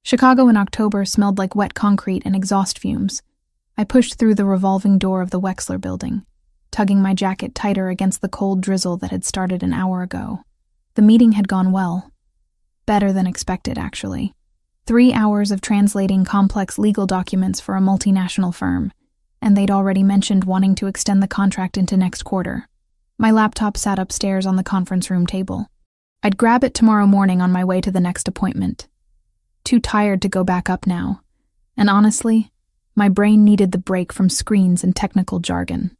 Chicago in October smelled like wet concrete and exhaust fumes. I pushed through the revolving door of the Wexler building, tugging my jacket tighter against the cold drizzle that had started an hour ago. The meeting had gone well. Better than expected, actually. 3 hours of translating complex legal documents for a multinational firm, and they'd already mentioned wanting to extend the contract into next quarter. My laptop sat upstairs on the conference room table. I'd grab it tomorrow morning on my way to the next appointment. Too tired to go back up now, and honestly, my brain needed the break from screens and technical jargon.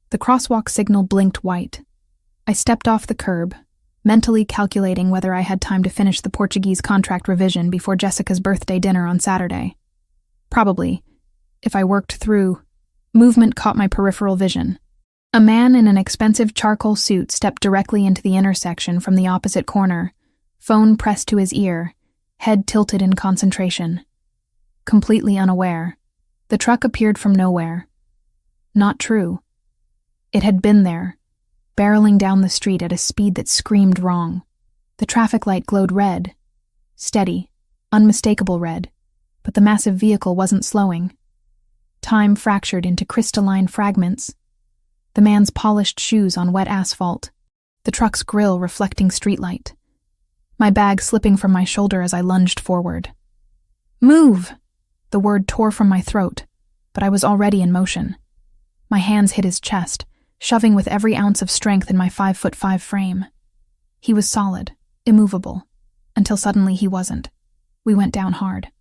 The crosswalk signal blinked white. I stepped off the curb, mentally calculating whether I had time to finish the Portuguese contract revision before Jessica's birthday dinner on Saturday. Probably, if I worked through. Movement caught my peripheral vision. A man in an expensive charcoal suit stepped directly into the intersection from the opposite corner, phone pressed to his ear, head tilted in concentration. Completely unaware, the truck appeared from nowhere. Not true. It had been there, barreling down the street at a speed that screamed wrong. The traffic light glowed red. Steady, unmistakable red, but the massive vehicle wasn't slowing. Time fractured into crystalline fragments. The man's polished shoes on wet asphalt, the truck's grille reflecting streetlight. My bag slipping from my shoulder as I lunged forward. "Move!" The word tore from my throat, but I was already in motion. My hands hit his chest, shoving with every ounce of strength in my 5'5" frame. He was solid, immovable, until suddenly he wasn't. We went down hard.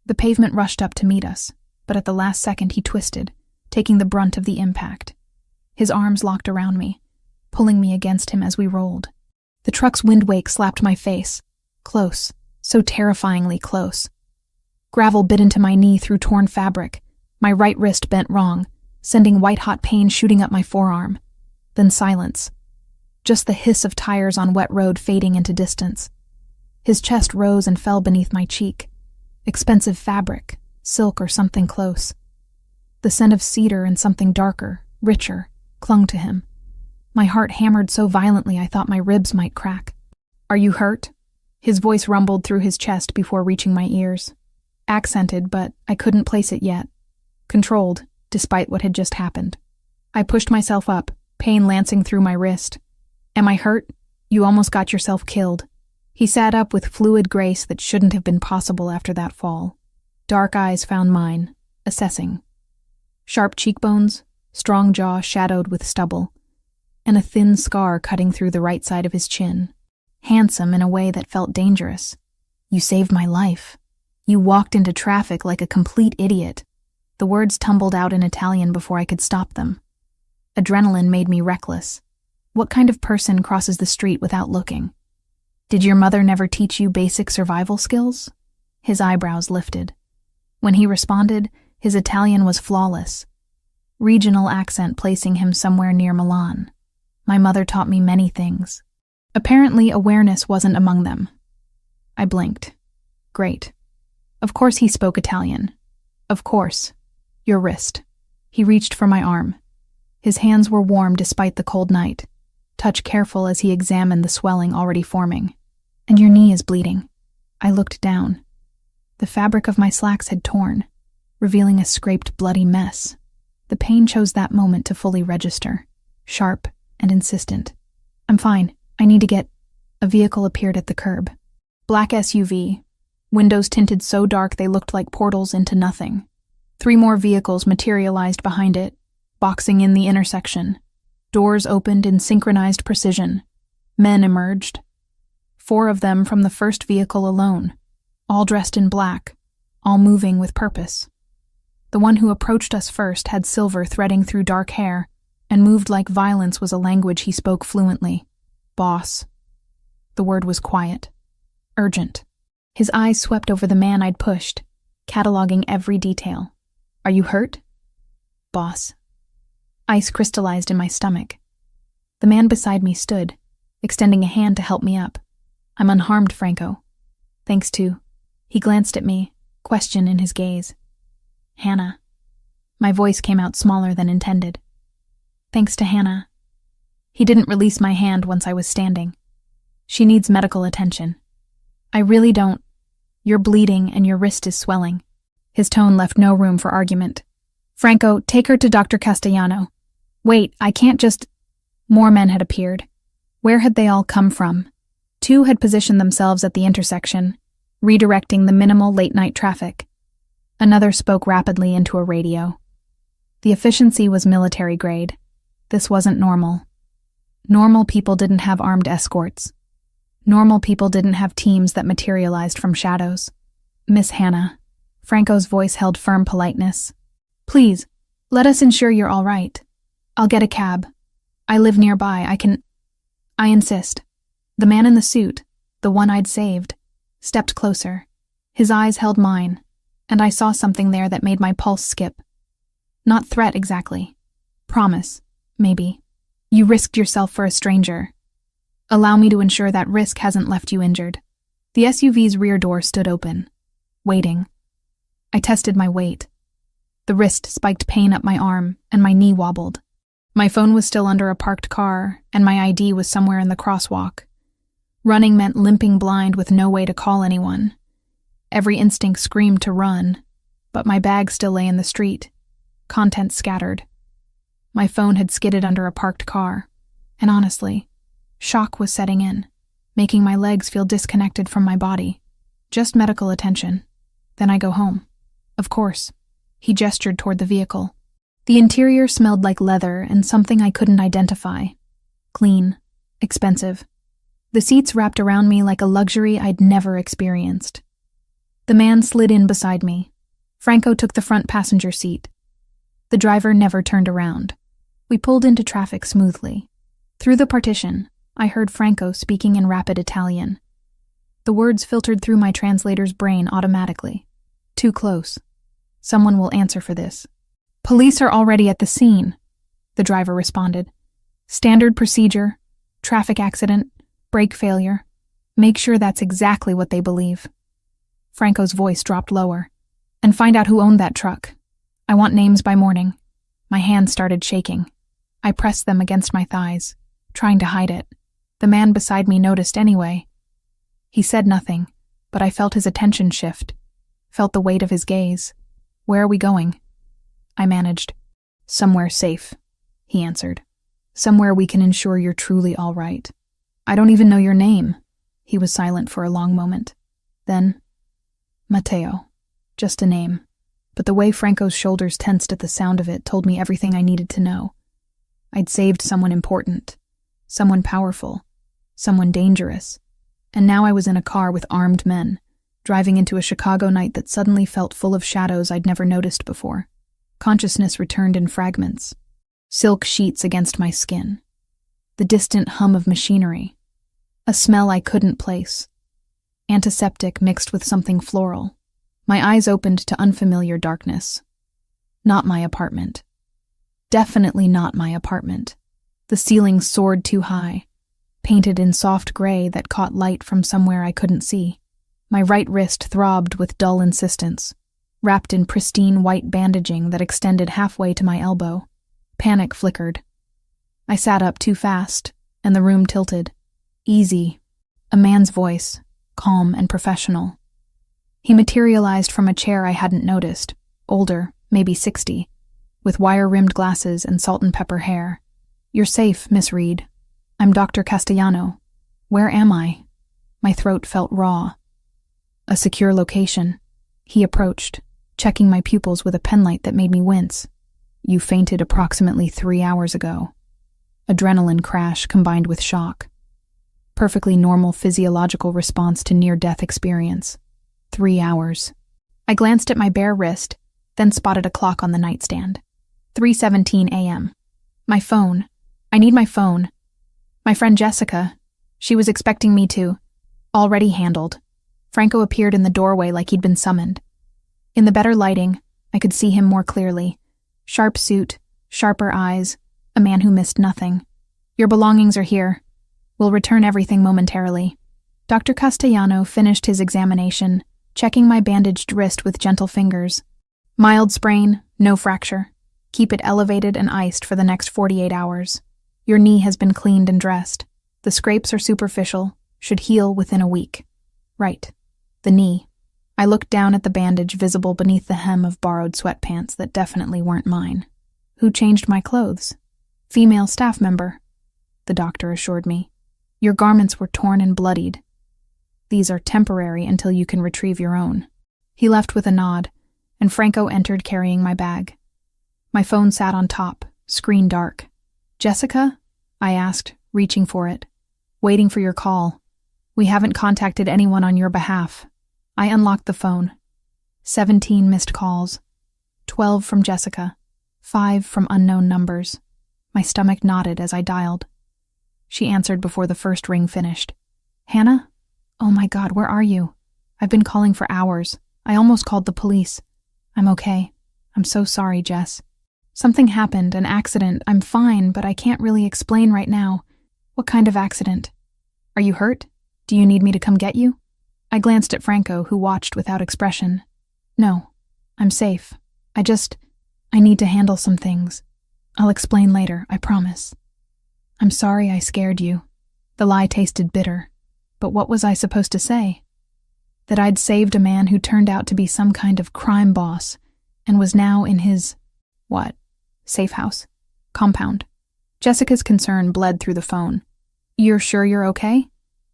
The pavement rushed up to meet us, but at the last second he twisted, taking the brunt of the impact. His arms locked around me, pulling me against him as we rolled. The truck's windwake slapped my face, close, so terrifyingly close. Gravel bit into my knee through torn fabric, my right wrist bent wrong, sending white-hot pain shooting up my forearm. Then silence. Just the hiss of tires on wet road fading into distance. His chest rose and fell beneath my cheek. Expensive fabric, silk or something close. The scent of cedar and something darker, richer, clung to him. My heart hammered so violently I thought my ribs might crack. "Are you hurt?" His voice rumbled through his chest before reaching my ears. Accented, but I couldn't place it yet. Controlled, despite what had just happened. I pushed myself up, pain lancing through my wrist. "Am I hurt? You almost got yourself killed." He sat up with fluid grace that shouldn't have been possible after that fall. Dark eyes found mine, assessing. Sharp cheekbones, strong jaw shadowed with stubble, and a thin scar cutting through the right side of his chin. Handsome in a way that felt dangerous. "You saved my life. You walked into traffic like a complete idiot." The words tumbled out in Italian before I could stop them. Adrenaline made me reckless. What kind of person crosses the street without looking? "Did your mother never teach you basic survival skills?" His eyebrows lifted. When he responded, his Italian was flawless. Regional accent placing him somewhere near Milan. My mother taught me many things. Apparently, awareness wasn't among them. I blinked. Great. Of course he spoke Italian. Of course. "Your wrist." He reached for my arm. His hands were warm despite the cold night, touch careful as he examined the swelling already forming. "And your knee is bleeding." I looked down. The fabric of my slacks had torn, revealing a scraped, bloody mess. The pain chose that moment to fully register, sharp and insistent. "I'm fine. I need to get—" A vehicle appeared at the curb. Black SUV, windows tinted so dark they looked like portals into nothing. 3 more vehicles materialized behind it, boxing in the intersection. Doors opened in synchronized precision. Men emerged. 4 of them from the first vehicle alone, all dressed in black, all moving with purpose. The one who approached us first had silver threading through dark hair, and moved like violence was a language he spoke fluently. "Boss." The word was quiet. Urgent. His eyes swept over the man I'd pushed, cataloging every detail. "Are you hurt?" "Boss." Ice crystallized in my stomach. The man beside me stood, extending a hand to help me up. "I'm unharmed, Franco." "Thanks to—" He glanced at me, question in his gaze. "Hannah." My voice came out smaller than intended. "Thanks to Hannah." He didn't release my hand once I was standing. "She needs medical attention." "I really don't—" You're bleeding and your wrist is swelling." His tone left no room for argument. "Franco, take her to Dr. Castellano." "Wait, I can't just—" More men had appeared. Where had they all come from? 2 had positioned themselves at the intersection, redirecting the minimal late-night traffic. Another spoke rapidly into a radio. The efficiency was military grade. This wasn't normal. Normal people didn't have armed escorts. Normal people didn't have teams that materialized from shadows. "Miss Hannah," Franco's voice held firm politeness. "Please, let us ensure you're all right. I'll get a cab. I live nearby. I insist." The man in the suit, the one I'd saved, stepped closer. His eyes held mine, and I saw something there that made my pulse skip. Not threat exactly. Promise, maybe. "You risked yourself for a stranger. Allow me to ensure that risk hasn't left you injured." The SUV's rear door stood open, waiting. I tested my weight. The wrist spiked pain up my arm, and my knee wobbled. My phone was still under a parked car, and my ID was somewhere in the crosswalk. Running meant limping blind with no way to call anyone. Every instinct screamed to run, but my bag still lay in the street, contents scattered. My phone had skidded under a parked car, and honestly, shock was setting in, making my legs feel disconnected from my body. Just medical attention. Then I go home. Of course. He gestured toward the vehicle. The interior smelled like leather and something I couldn't identify. Clean. Expensive. The seats wrapped around me like a luxury I'd never experienced. The man slid in beside me. Franco took the front passenger seat. The driver never turned around. We pulled into traffic smoothly. Through the partition, I heard Franco speaking in rapid Italian. The words filtered through my translator's brain automatically. "Too close. Someone will answer for this." "Police are already at the scene," the driver responded. "Standard procedure, traffic accident, brake failure. Make sure that's exactly what they believe." Franco's voice dropped lower. "And find out who owned that truck. I want names by morning." My hands started shaking. I pressed them against my thighs, trying to hide it. The man beside me noticed anyway. He said nothing, but I felt his attention shift, felt the weight of his gaze. "Where are we going?" I managed. "Somewhere safe," he answered. "Somewhere we can ensure you're truly all right." "I don't even know your name." He was silent for a long moment. Then, "Matteo. Just a name." But the way Franco's shoulders tensed at the sound of it told me everything I needed to know. I'd saved someone important, someone powerful, someone dangerous, and now I was in a car with armed men, driving into a Chicago night that suddenly felt full of shadows I'd never noticed before. Consciousness returned in fragments, silk sheets against my skin, the distant hum of machinery, a smell I couldn't place, antiseptic mixed with something floral. My eyes opened to unfamiliar darkness. Not my apartment. Definitely not my apartment. The ceiling soared too high, painted in soft gray that caught light from somewhere I couldn't see. My right wrist throbbed with dull insistence, wrapped in pristine white bandaging that extended halfway to my elbow. Panic flickered. I sat up too fast, and the room tilted. "Easy." A man's voice, calm and professional. He materialized from a chair I hadn't noticed, older, maybe 60, with wire-rimmed glasses and salt and pepper hair. "You're safe, Miss Reed. I'm Dr. Castellano. Where am I?" My throat felt raw. "A secure location." He approached, checking my pupils with a penlight that made me wince. "You fainted approximately 3 hours ago." Adrenaline crash combined with shock. Perfectly normal physiological response to near-death experience. 3 hours. I glanced at my bare wrist, then spotted a clock on the nightstand. 3:17 a.m. My phone. I need my phone. My friend Jessica. She was expecting me to. Already handled. Franco appeared in the doorway like he'd been summoned. In the better lighting, I could see him more clearly. Sharp suit, sharper eyes, a man who missed nothing. "Your belongings are here. We'll return everything momentarily." Dr. Castellano finished his examination, checking my bandaged wrist with gentle fingers. "Mild sprain, no fracture. Keep it elevated and iced for the next 48 hours. Your knee has been cleaned and dressed. The scrapes are superficial, should heal within a week." Right. The knee. I looked down at the bandage visible beneath the hem of borrowed sweatpants that definitely weren't mine. Who changed my clothes? Female staff member, the doctor assured me. Your garments were torn and bloodied. These are temporary until you can retrieve your own. He left with a nod, and Franco entered carrying my bag. My phone sat on top, screen dark. Jessica? I asked, reaching for it. Waiting for your call. We haven't contacted anyone on your behalf. I unlocked the phone. 17 missed calls. 12 from Jessica. 5 from unknown numbers. My stomach knotted as I dialed. She answered before the first ring finished. Hannah? Oh my God, where are you? I've been calling for hours. I almost called the police. I'm okay. I'm so sorry, Jess. Something happened, an accident. I'm fine, but I can't really explain right now. What kind of accident? Are you hurt? Do you need me to come get you? I glanced at Franco, who watched without expression. No, I'm safe. I need to handle some things. I'll explain later, I promise. I'm sorry I scared you. The lie tasted bitter. But what was I supposed to say? That I'd saved a man who turned out to be some kind of crime boss and was now in his, what? Safe house? Compound. Jessica's concern bled through the phone. You're sure you're okay?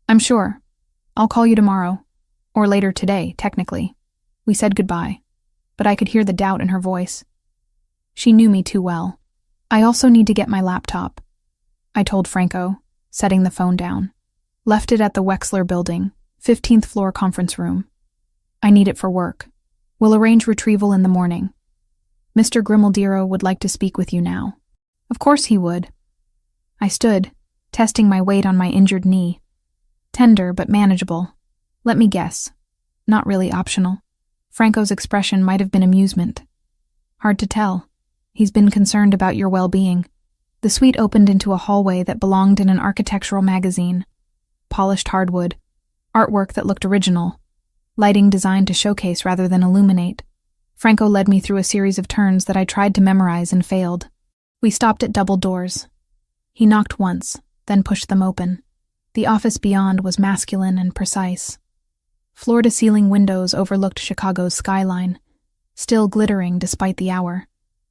I'm sure. I'll call you tomorrow. Or later today, technically. We said goodbye, but I could hear the doubt in her voice. She knew me too well. I also need to get my laptop, I told Franco, setting the phone down. Left it at the Wexler building, 15th floor conference room. I need it for work. We'll arrange retrieval in the morning. Mr. Grimaldiro would like to speak with you now. Of course he would. I stood, testing my weight on my injured knee. Tender but manageable. Let me guess. Not really optional. Franco's expression might have been amusement. Hard to tell. He's been concerned about your well-being. The suite opened into a hallway that belonged in an architectural magazine. Polished hardwood. Artwork that looked original. Lighting designed to showcase rather than illuminate. Franco led me through a series of turns that I tried to memorize and failed. We stopped at double doors. He knocked once, then pushed them open. The office beyond was masculine and precise. Floor-to-ceiling windows overlooked Chicago's skyline, still glittering despite the hour.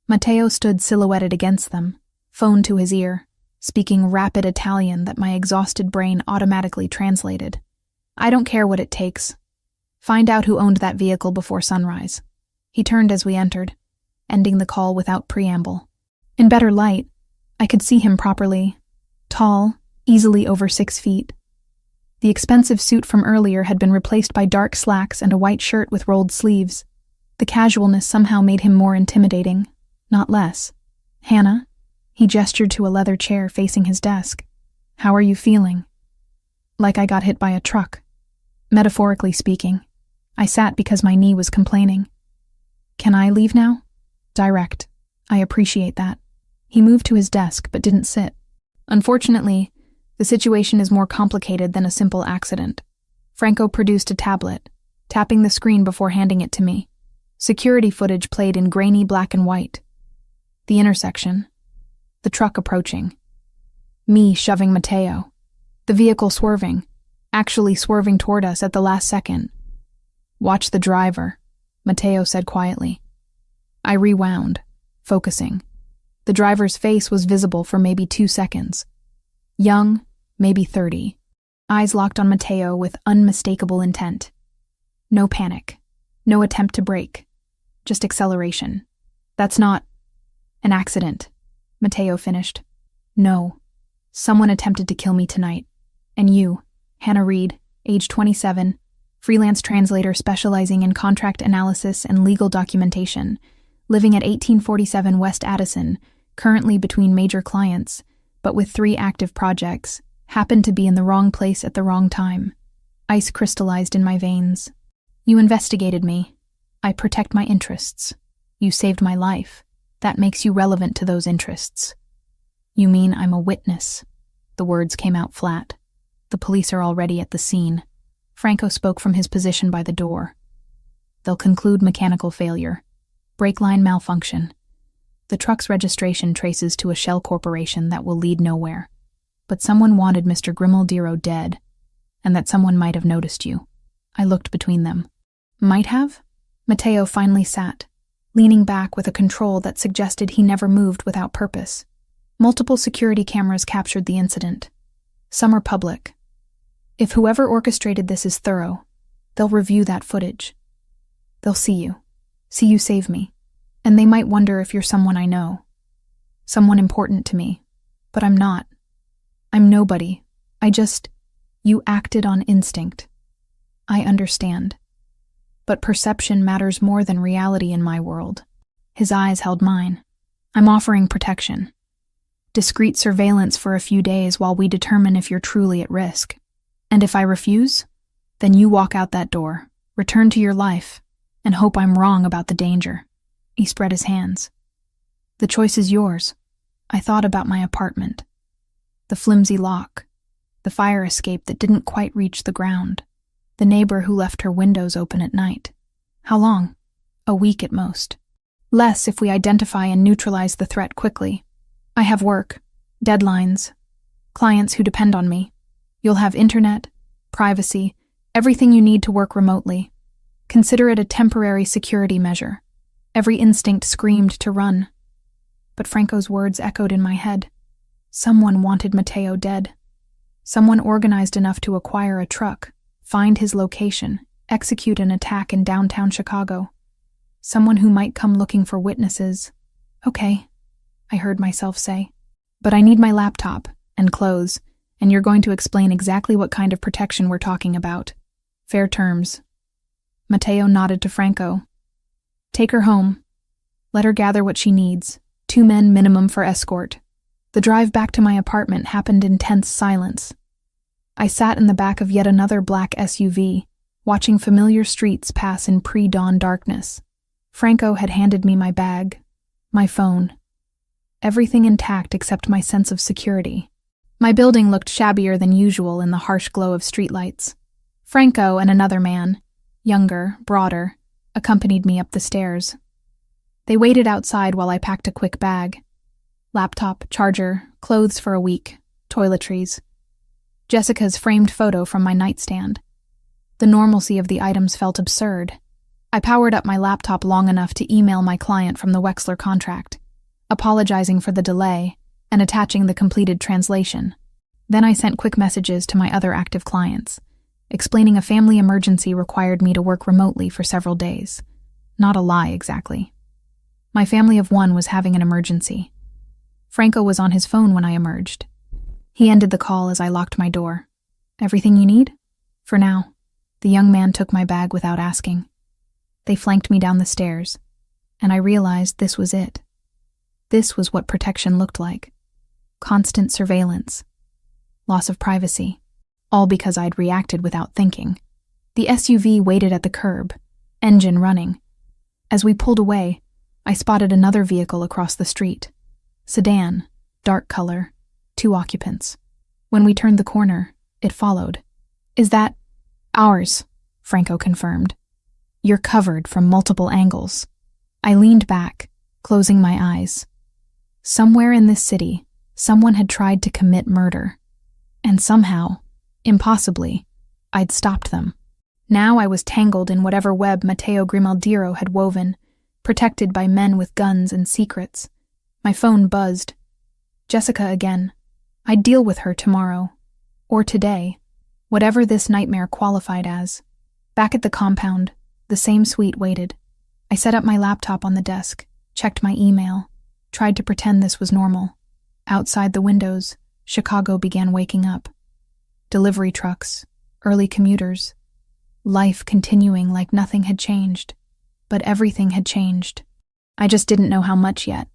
Matteo stood silhouetted against them, phone to his ear, speaking rapid Italian that my exhausted brain automatically translated. I don't care what it takes. Find out who owned that vehicle before sunrise. He turned as we entered, ending the call without preamble. In better light, I could see him properly. Tall, easily over 6 feet. The expensive suit from earlier had been replaced by dark slacks and a white shirt with rolled sleeves. The casualness somehow made him more intimidating, not less. Hannah? He gestured to a leather chair facing his desk. How are you feeling? Like I got hit by a truck. Metaphorically speaking. I sat because my knee was complaining. Can I leave now? Direct. I appreciate that. He moved to his desk but didn't sit. Unfortunately, the situation is more complicated than a simple accident. Franco produced a tablet, tapping the screen before handing it to me. Security footage played in grainy black and white. The intersection. The truck approaching. Me shoving Matteo. The vehicle swerving, actually swerving toward us at the last second. Watch the driver, Matteo said quietly. I rewound, focusing. The driver's face was visible for maybe 2 seconds. Young, maybe 30. Eyes locked on Matteo with unmistakable intent. No panic. No attempt to brake. Just acceleration. That's not an accident, Matteo finished. No. Someone attempted to kill me tonight. And you, Hannah Reed, age 27, freelance translator specializing in contract analysis and legal documentation, living at 1847 West Addison, currently between major clients, but with 3 active projects, happened to be in the wrong place at the wrong time. Ice crystallized in my veins. You investigated me. I protect my interests. You saved my life. That makes you relevant to those interests. You mean I'm a witness? The words came out flat. The police are already at the scene. Franco spoke from his position by the door. They'll conclude mechanical failure. Brake line malfunction. The truck's registration traces to a shell corporation that will lead nowhere. But someone wanted Mr. Grimaldiro dead, and that someone might have noticed you. I looked between them. Might have? Matteo finally sat, leaning back with a control that suggested he never moved without purpose. Multiple security cameras captured the incident. Some are public. If whoever orchestrated this is thorough, they'll review that footage. They'll see you save me, and they might wonder if you're someone I know. Someone important to me, but I'm not. I'm nobody. You acted on instinct. I understand. But perception matters more than reality in my world. His eyes held mine. I'm offering protection. Discreet surveillance for a few days while we determine if you're truly at risk. And if I refuse, then you walk out that door, return to your life, and hope I'm wrong about the danger. He spread his hands. The choice is yours. I thought about my apartment. The flimsy lock. The fire escape that didn't quite reach the ground. The neighbor who left her windows open at night. How long? A week at most. Less if we identify and neutralize the threat quickly. I have work, deadlines, clients who depend on me. You'll have internet, privacy, everything you need to work remotely. Consider it a temporary security measure. Every instinct screamed to run. But Franco's words echoed in my head. Someone wanted Matteo dead. Someone organized enough to acquire a truck, find his location, execute an attack in downtown Chicago. Someone who might come looking for witnesses. Okay, I heard myself say. But I need my laptop and clothes, and you're going to explain exactly what kind of protection we're talking about. Fair terms. Matteo nodded to Franco. Take her home. Let her gather what she needs. 2 men minimum for escort. The drive back to my apartment happened in tense silence. I sat in the back of yet another black SUV, watching familiar streets pass in pre-dawn darkness. Franco had handed me my bag, my phone. Everything intact except my sense of security. My building looked shabbier than usual in the harsh glow of streetlights. Franco and another man, younger, broader, accompanied me up the stairs. They waited outside while I packed a quick bag. Laptop, charger, clothes for a week, toiletries. Jessica's framed photo from my nightstand. The normalcy of the items felt absurd. I powered up my laptop long enough to email my client from the Wexler contract, apologizing for the delay and attaching the completed translation. Then I sent quick messages to my other active clients, explaining a family emergency required me to work remotely for several days. Not a lie, exactly. My family of 1 was having an emergency. Franco was on his phone when I emerged. He ended the call as I locked my door. Everything you need? For now. The young man took my bag without asking. They flanked me down the stairs, and I realized this was it. This was what protection looked like. Constant surveillance. Loss of privacy. All because I'd reacted without thinking. The SUV waited at the curb, engine running. As we pulled away, I spotted another vehicle across the street. Sedan, dark color, 2 occupants. When we turned the corner, it followed. Is that ours? Franco confirmed. You're covered from multiple angles. I leaned back, closing my eyes. Somewhere in this city, someone had tried to commit murder. And somehow, impossibly, I'd stopped them. Now I was tangled in whatever web Matteo Grimaldiro had woven, protected by men with guns and secrets. My phone buzzed. Jessica again. I'd deal with her tomorrow. Or today. Whatever this nightmare qualified as. Back at the compound, the same suite waited. I set up my laptop on the desk, checked my email, tried to pretend this was normal. Outside the windows, Chicago began waking up. Delivery trucks, early commuters. Life continuing like nothing had changed. But everything had changed. I just didn't know how much yet.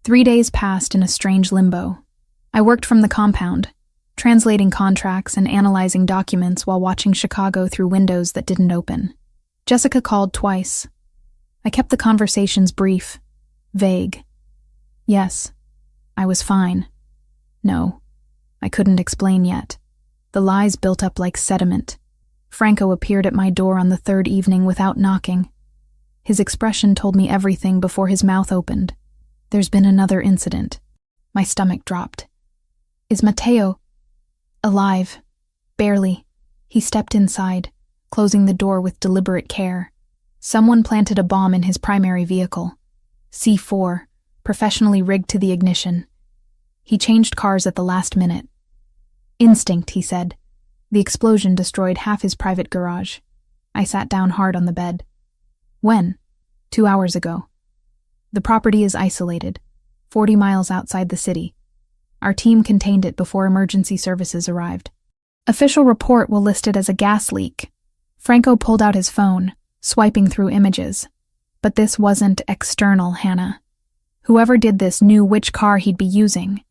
3 days passed in a strange limbo. I worked from the compound, translating contracts and analyzing documents while watching Chicago through windows that didn't open. Jessica called twice. I kept the conversations brief, vague. Yes, I was fine. No, I couldn't explain yet. The lies built up like sediment. Franco appeared at my door on the 3rd evening without knocking. His expression told me everything before his mouth opened. There's been another incident. My stomach dropped. Is Matteo alive? Barely. He stepped inside, closing the door with deliberate care. Someone planted a bomb in his primary vehicle. C4, professionally rigged to the ignition. He changed cars at the last minute. Instinct, he said. The explosion destroyed half his private garage. I sat down hard on the bed. When? 2 hours ago. The property is isolated, 40 miles outside the city. Our team contained it before emergency services arrived. Official report will list it as a gas leak. Franco pulled out his phone, swiping through images. But this wasn't external, Hannah. Whoever did this knew which car he'd be using,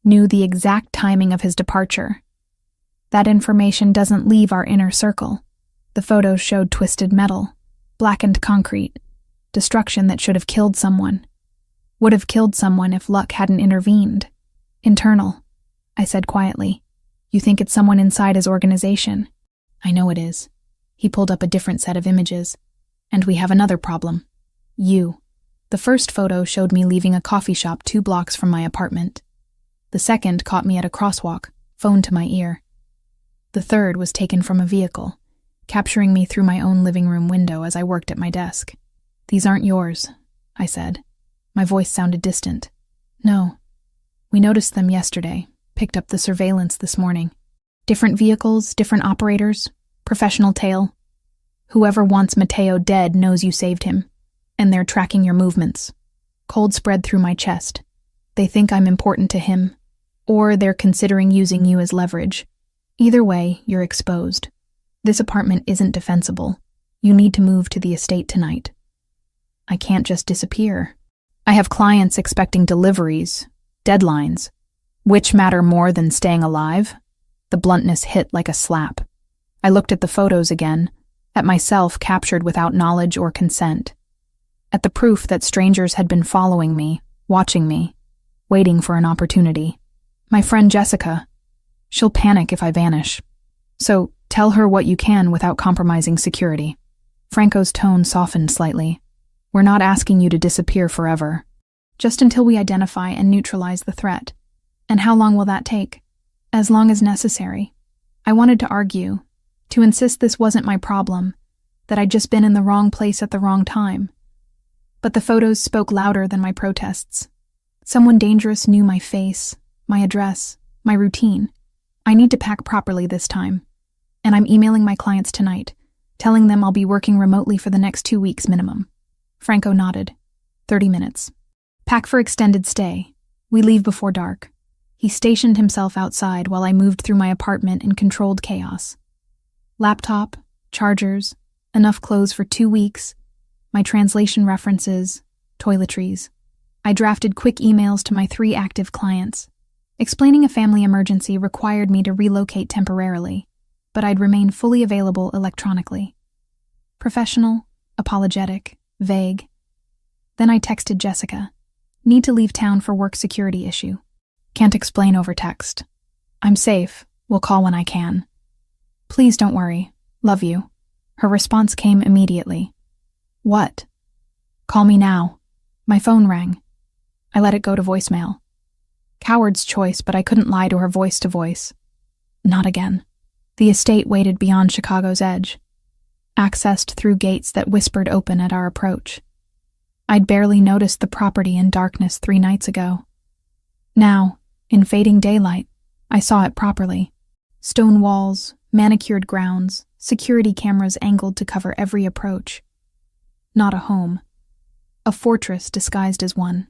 knew the exact timing of his departure. That information doesn't leave our inner circle. The photos showed twisted metal, blackened concrete, destruction that should have killed someone. Would have killed someone if luck hadn't intervened. Internal, I said quietly. You think it's someone inside his organization? I know it is. He pulled up a different set of images. And we have another problem. You. The first photo showed me leaving a coffee shop 2 blocks from my apartment. The second caught me at a crosswalk, phone to my ear. The third was taken from a vehicle, capturing me through my own living room window as I worked at my desk. These aren't yours, I said. My voice sounded distant. No. We noticed them yesterday, picked up the surveillance this morning. Different vehicles, different operators, professional tale. Whoever wants Mateo dead knows you saved him, and they're tracking your movements. Cold spread through my chest. They think I'm important to him, or they're considering using you as leverage. Either way, you're exposed. This apartment isn't defensible. You need to move to the estate tonight. I can't just disappear. I have clients expecting deliveries, deadlines. Which matter more than staying alive? The bluntness hit like a slap. I looked at the photos again, at myself captured without knowledge or consent, at the proof that strangers had been following me, watching me, waiting for an opportunity. My friend Jessica, she'll panic if I vanish. So tell her what you can without compromising security. Franco's tone softened slightly. We're not asking you to disappear forever, just until we identify and neutralize the threat. And how long will that take? As long as necessary. I wanted to argue, to insist this wasn't my problem, that I'd just been in the wrong place at the wrong time. But the photos spoke louder than my protests. Someone dangerous knew my face, my address, my routine. I need to pack properly this time. And I'm emailing my clients tonight, telling them I'll be working remotely for the next 2 weeks minimum. Franco nodded. 30 minutes. Pack for extended stay. We leave before dark. He stationed himself outside while I moved through my apartment in controlled chaos. Laptop, chargers, enough clothes for 2 weeks, my translation references, toiletries. I drafted quick emails to my 3 active clients. Explaining a family emergency required me to relocate temporarily, but I'd remain fully available electronically. Professional, apologetic, vague. Then I texted Jessica. Need to leave town for work security issue. Can't explain over text. I'm safe. Will call when I can. Please don't worry. Love you. Her response came immediately. What? Call me now. My phone rang. I let it go to voicemail. Coward's choice, but I couldn't lie to her voice to voice. Not again. The estate waited beyond Chicago's edge, accessed through gates that whispered open at our approach. I'd barely noticed the property in darkness 3 nights ago. Now, in fading daylight, I saw it properly. Stone walls, manicured grounds, security cameras angled to cover every approach. Not a home. A fortress disguised as one.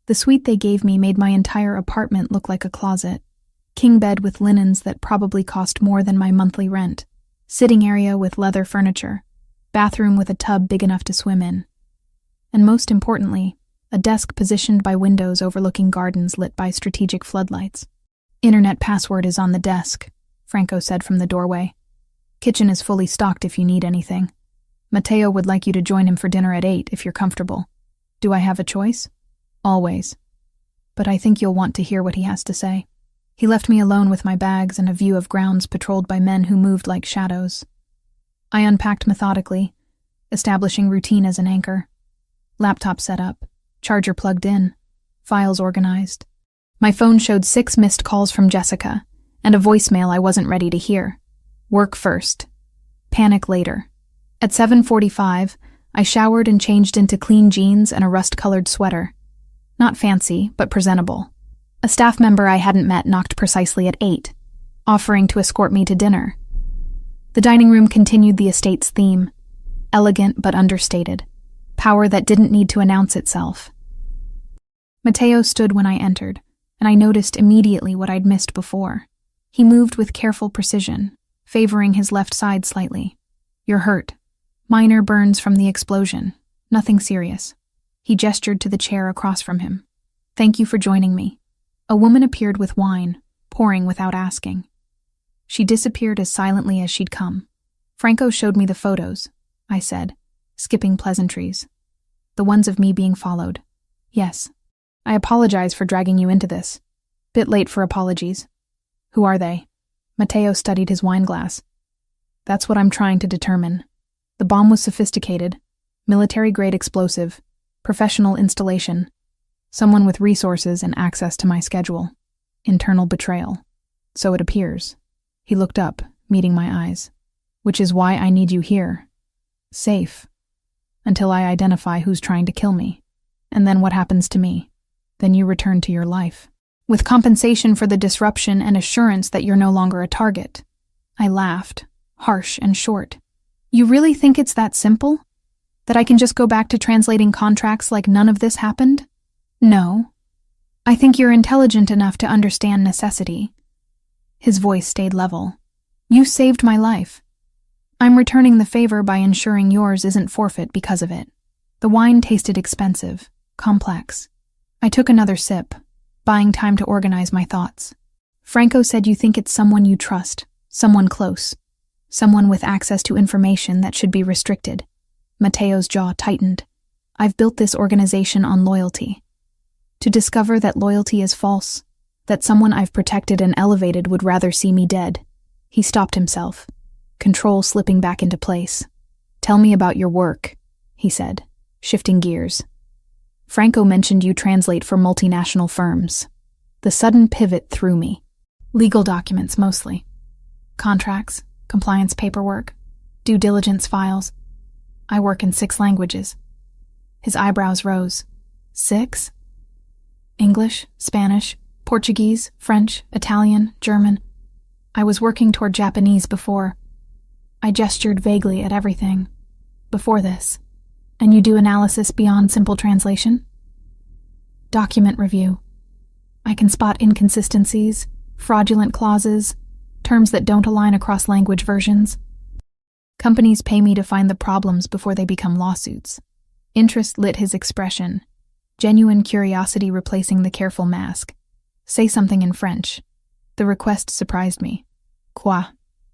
The suite they gave me made my entire apartment look like a closet. King bed with linens that probably cost more than my monthly rent. Sitting area with leather furniture. Bathroom with a tub big enough to swim in. And most importantly, a desk positioned by windows overlooking gardens lit by strategic floodlights. Internet password is on the desk, Franco said from the doorway. Kitchen is fully stocked if you need anything. Mateo would like you to join him for dinner at 8 if you're comfortable. Do I have a choice? Always. But I think you'll want to hear what he has to say. He left me alone with my bags and a view of grounds patrolled by men who moved like shadows. I unpacked methodically, establishing routine as an anchor. Laptop set up, charger plugged in, files organized. My phone showed 6 missed calls from Jessica, and a voicemail I wasn't ready to hear. Work first. Panic later. At 7:45, I showered and changed into clean jeans and a rust-colored sweater. Not fancy, but presentable. A staff member I hadn't met knocked precisely at 8, offering to escort me to dinner. The dining room continued the estate's theme, elegant but understated, power that didn't need to announce itself. Mateo stood when I entered, and I noticed immediately what I'd missed before. He moved with careful precision, favoring his left side slightly. "You're hurt. Minor burns from the explosion. Nothing serious." He gestured to the chair across from him. "Thank you for joining me." A woman appeared with wine, pouring without asking. She disappeared as silently as she'd come. "Franco showed me the photos," I said, skipping pleasantries. "The ones of me being followed." "Yes. I apologize for dragging you into this. Bit late for apologies." "Who are they?" Mateo studied his wine glass. "That's what I'm trying to determine. The bomb was sophisticated, military-grade explosive, professional installation, someone with resources and access to my schedule. Internal betrayal. So it appears." He looked up, meeting my eyes. "Which is why I need you here. Safe. Until I identify who's trying to kill me. And then what happens to me? Then you return to your life. With compensation for the disruption and assurance that you're no longer a target." I laughed, harsh and short. "You really think it's that simple? That I can just go back to translating contracts like none of this happened? No. I think you're intelligent enough to understand necessity." His voice stayed level. "You saved my life. I'm returning the favor by ensuring yours isn't forfeit because of it." The wine tasted expensive, complex. I took another sip, buying time to organize my thoughts. "Franco said you think it's someone you trust, someone close, someone with access to information that should be restricted." Mateo's jaw tightened. "I've built this organization on loyalty. To discover that loyalty is false, that someone I've protected and elevated would rather see me dead." He stopped himself, control slipping back into place. "Tell me about your work," he said, shifting gears. "Franco mentioned you translate for multinational firms." The sudden pivot threw me. "Legal documents, mostly. Contracts, compliance paperwork, due diligence files. I work in 6 languages." His eyebrows rose. 6? English, Spanish, Portuguese, French, Italian, German. I was working toward Japanese before. I gestured vaguely at everything. "Before this. And you do analysis beyond simple translation?" "Document review. I can spot inconsistencies, fraudulent clauses, terms that don't align across language versions. Companies pay me to find the problems before they become lawsuits." Interest lit his expression, genuine curiosity replacing the careful mask. "Say something in French." The request surprised me. "Quoi?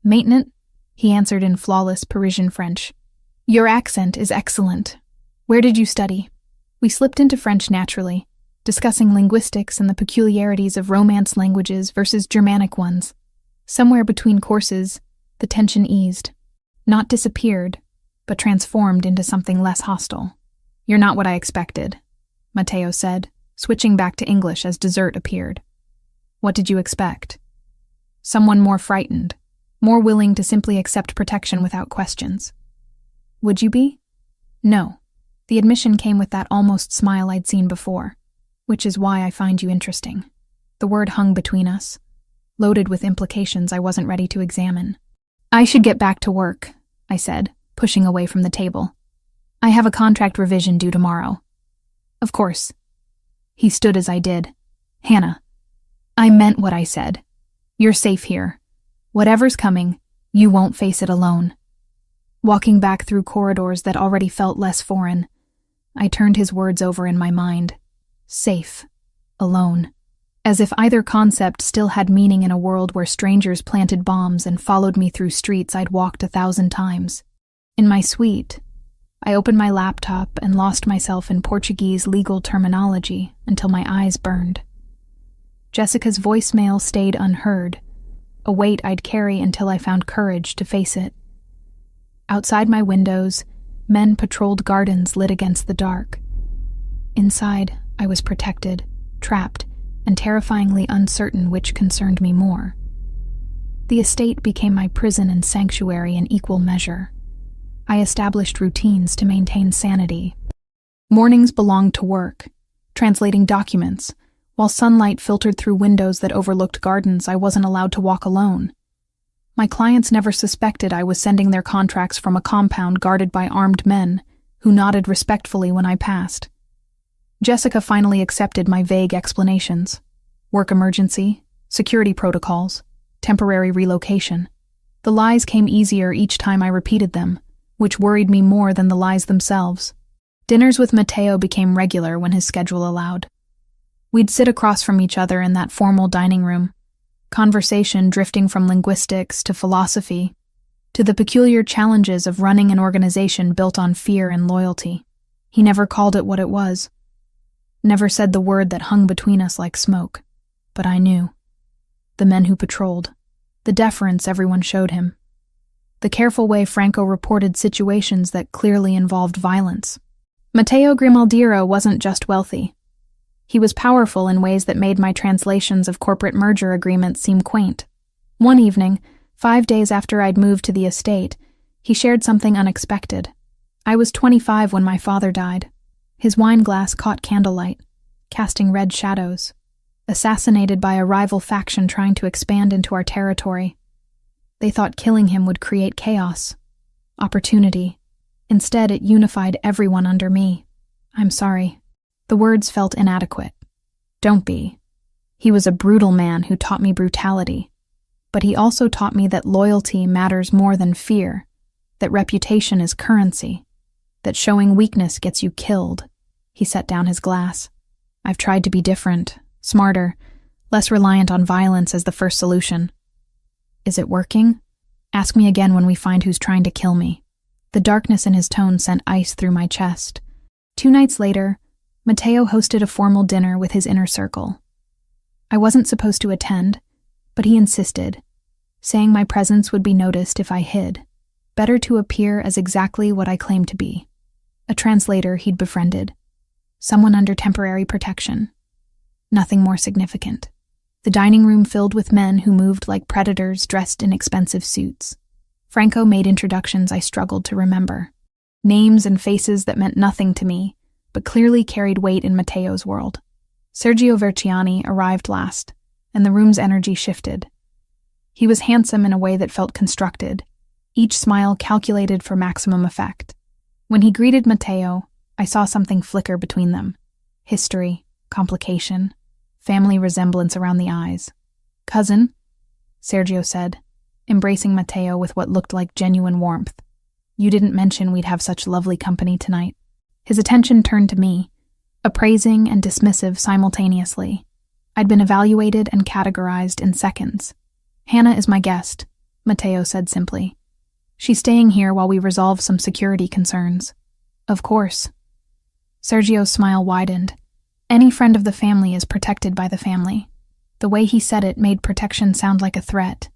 Maintenant?" He answered in flawless Parisian French. "Your accent is excellent. Where did you study?" We slipped into French naturally, discussing linguistics and the peculiarities of Romance languages versus Germanic ones. Somewhere between courses, the tension eased. Not disappeared, but transformed into something less hostile. "You're not what I expected," Mateo said, switching back to English as dessert appeared. "What did you expect?" "Someone more frightened, more willing to simply accept protection without questions." "Would you be?" "No." The admission came with that almost smile I'd seen before. "Which is why I find you interesting." The word hung between us, loaded with implications I wasn't ready to examine. "I should get back to work," I said, pushing away from the table. "I have a contract revision due tomorrow." "Of course." He stood as I did. "Hannah, I meant what I said. You're safe here. Whatever's coming, you won't face it alone." Walking back through corridors that already felt less foreign, I turned his words over in my mind. Safe. Alone. As if either concept still had meaning in a world where strangers planted bombs and followed me through streets I'd walked 1,000 times. In my suite, I opened my laptop and lost myself in Portuguese legal terminology until my eyes burned. Jessica's voicemail stayed unheard, a weight I'd carry until I found courage to face it. Outside my windows, men patrolled gardens lit against the dark. Inside, I was protected, trapped, and terrifyingly uncertain which concerned me more. The estate became my prison and sanctuary in equal measure. I established routines to maintain sanity. Mornings belonged to work, translating documents. While sunlight filtered through windows that overlooked gardens, I wasn't allowed to walk alone. My clients never suspected I was sending their contracts from a compound guarded by armed men, who nodded respectfully when I passed. Jessica finally accepted my vague explanations. Work emergency, security protocols, temporary relocation. The lies came easier each time I repeated them, which worried me more than the lies themselves. Dinners with Matteo became regular when his schedule allowed. We'd sit across from each other in that formal dining room, conversation drifting from linguistics to philosophy, to the peculiar challenges of running an organization built on fear and loyalty. He never called it what it was, never said the word that hung between us like smoke, but I knew. The men who patrolled, the deference everyone showed him, the careful way Franco reported situations that clearly involved violence. Matteo Grimaldiro wasn't just wealthy. He was powerful in ways that made my translations of corporate merger agreements seem quaint. One evening, 5 days after I'd moved to the estate, he shared something unexpected. I was 25 when my father died. His wine glass caught candlelight, casting red shadows. Assassinated by a rival faction trying to expand into our territory. They thought killing him would create chaos, opportunity. Instead, it unified everyone under me. I'm sorry. The words felt inadequate. Don't be. He was a brutal man who taught me brutality. But he also taught me that loyalty matters more than fear, that reputation is currency, that showing weakness gets you killed. He set down his glass. I've tried to be different, smarter, less reliant on violence as the first solution. Is it working? Ask me again when we find who's trying to kill me. The darkness in his tone sent ice through my chest. 2 nights later, Matteo hosted a formal dinner with his inner circle. I wasn't supposed to attend, but he insisted, saying my presence would be noticed if I hid. Better to appear as exactly what I claimed to be. A translator he'd befriended. Someone under temporary protection. Nothing more significant. The dining room filled with men who moved like predators dressed in expensive suits. Franco made introductions I struggled to remember. Names and faces that meant nothing to me, but clearly carried weight in Matteo's world. Sergio Verciani arrived last, and the room's energy shifted. He was handsome in a way that felt constructed, each smile calculated for maximum effect. When he greeted Matteo, I saw something flicker between them. History, complication, family resemblance around the eyes. "Cousin," Sergio said, embracing Matteo with what looked like genuine warmth. "You didn't mention we'd have such lovely company tonight." His attention turned to me, appraising and dismissive simultaneously. I'd been evaluated and categorized in seconds. "Hannah is my guest," Matteo said simply. "She's staying here while we resolve some security concerns." "Of course." Sergio's smile widened. Any friend of the family is protected by the family. The way he said it made protection sound like a threat.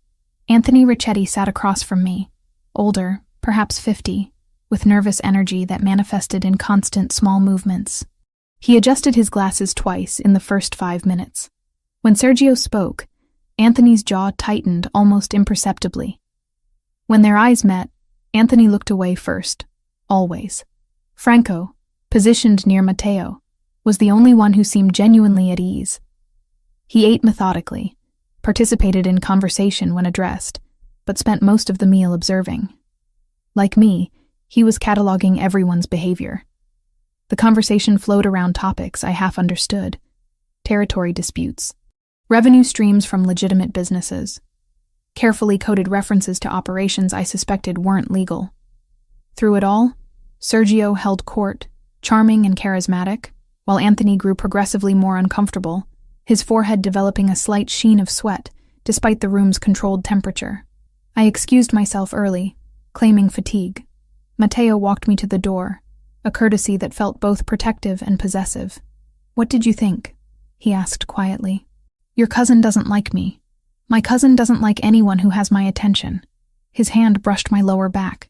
Anthony Ricchetti sat across from me, older, perhaps 50, with nervous energy that manifested in constant small movements. He adjusted his glasses twice in the first 5 minutes. When Sergio spoke, Anthony's jaw tightened almost imperceptibly. When their eyes met, Anthony looked away first, always. Franco, positioned near Matteo, was the only one who seemed genuinely at ease. He ate methodically, participated in conversation when addressed, but spent most of the meal observing. Like me, he was cataloging everyone's behavior. The conversation flowed around topics I half understood. Territory disputes, revenue streams from legitimate businesses, carefully coded references to operations I suspected weren't legal. Through it all, Sergio held court, charming and charismatic, while Anthony grew progressively more uncomfortable, his forehead developing a slight sheen of sweat, despite the room's controlled temperature. I excused myself early, claiming fatigue. Matteo walked me to the door, a courtesy that felt both protective and possessive. "What did you think?" he asked quietly. "Your cousin doesn't like me. My cousin doesn't like anyone who has my attention." His hand brushed my lower back.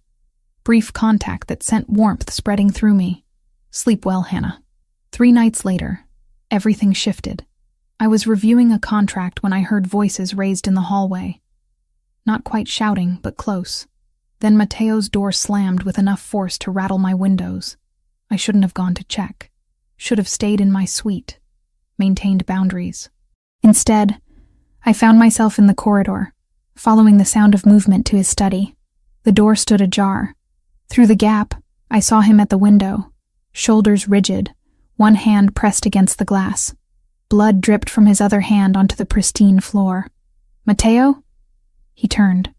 Brief contact that sent warmth spreading through me. "Sleep well, Hannah." 3 nights later, everything shifted. I was reviewing a contract when I heard voices raised in the hallway. not quite shouting, but close. Then Mateo's door slammed with enough force to rattle my windows. I shouldn't have gone to check. Should have stayed in my suite, maintained boundaries. Instead, I found myself in the corridor, following the sound of movement to his study. The door stood ajar. Through the gap, I saw him at the window, shoulders rigid, one hand pressed against the glass. Blood dripped from his other hand onto the pristine floor. "Mateo?" He turned.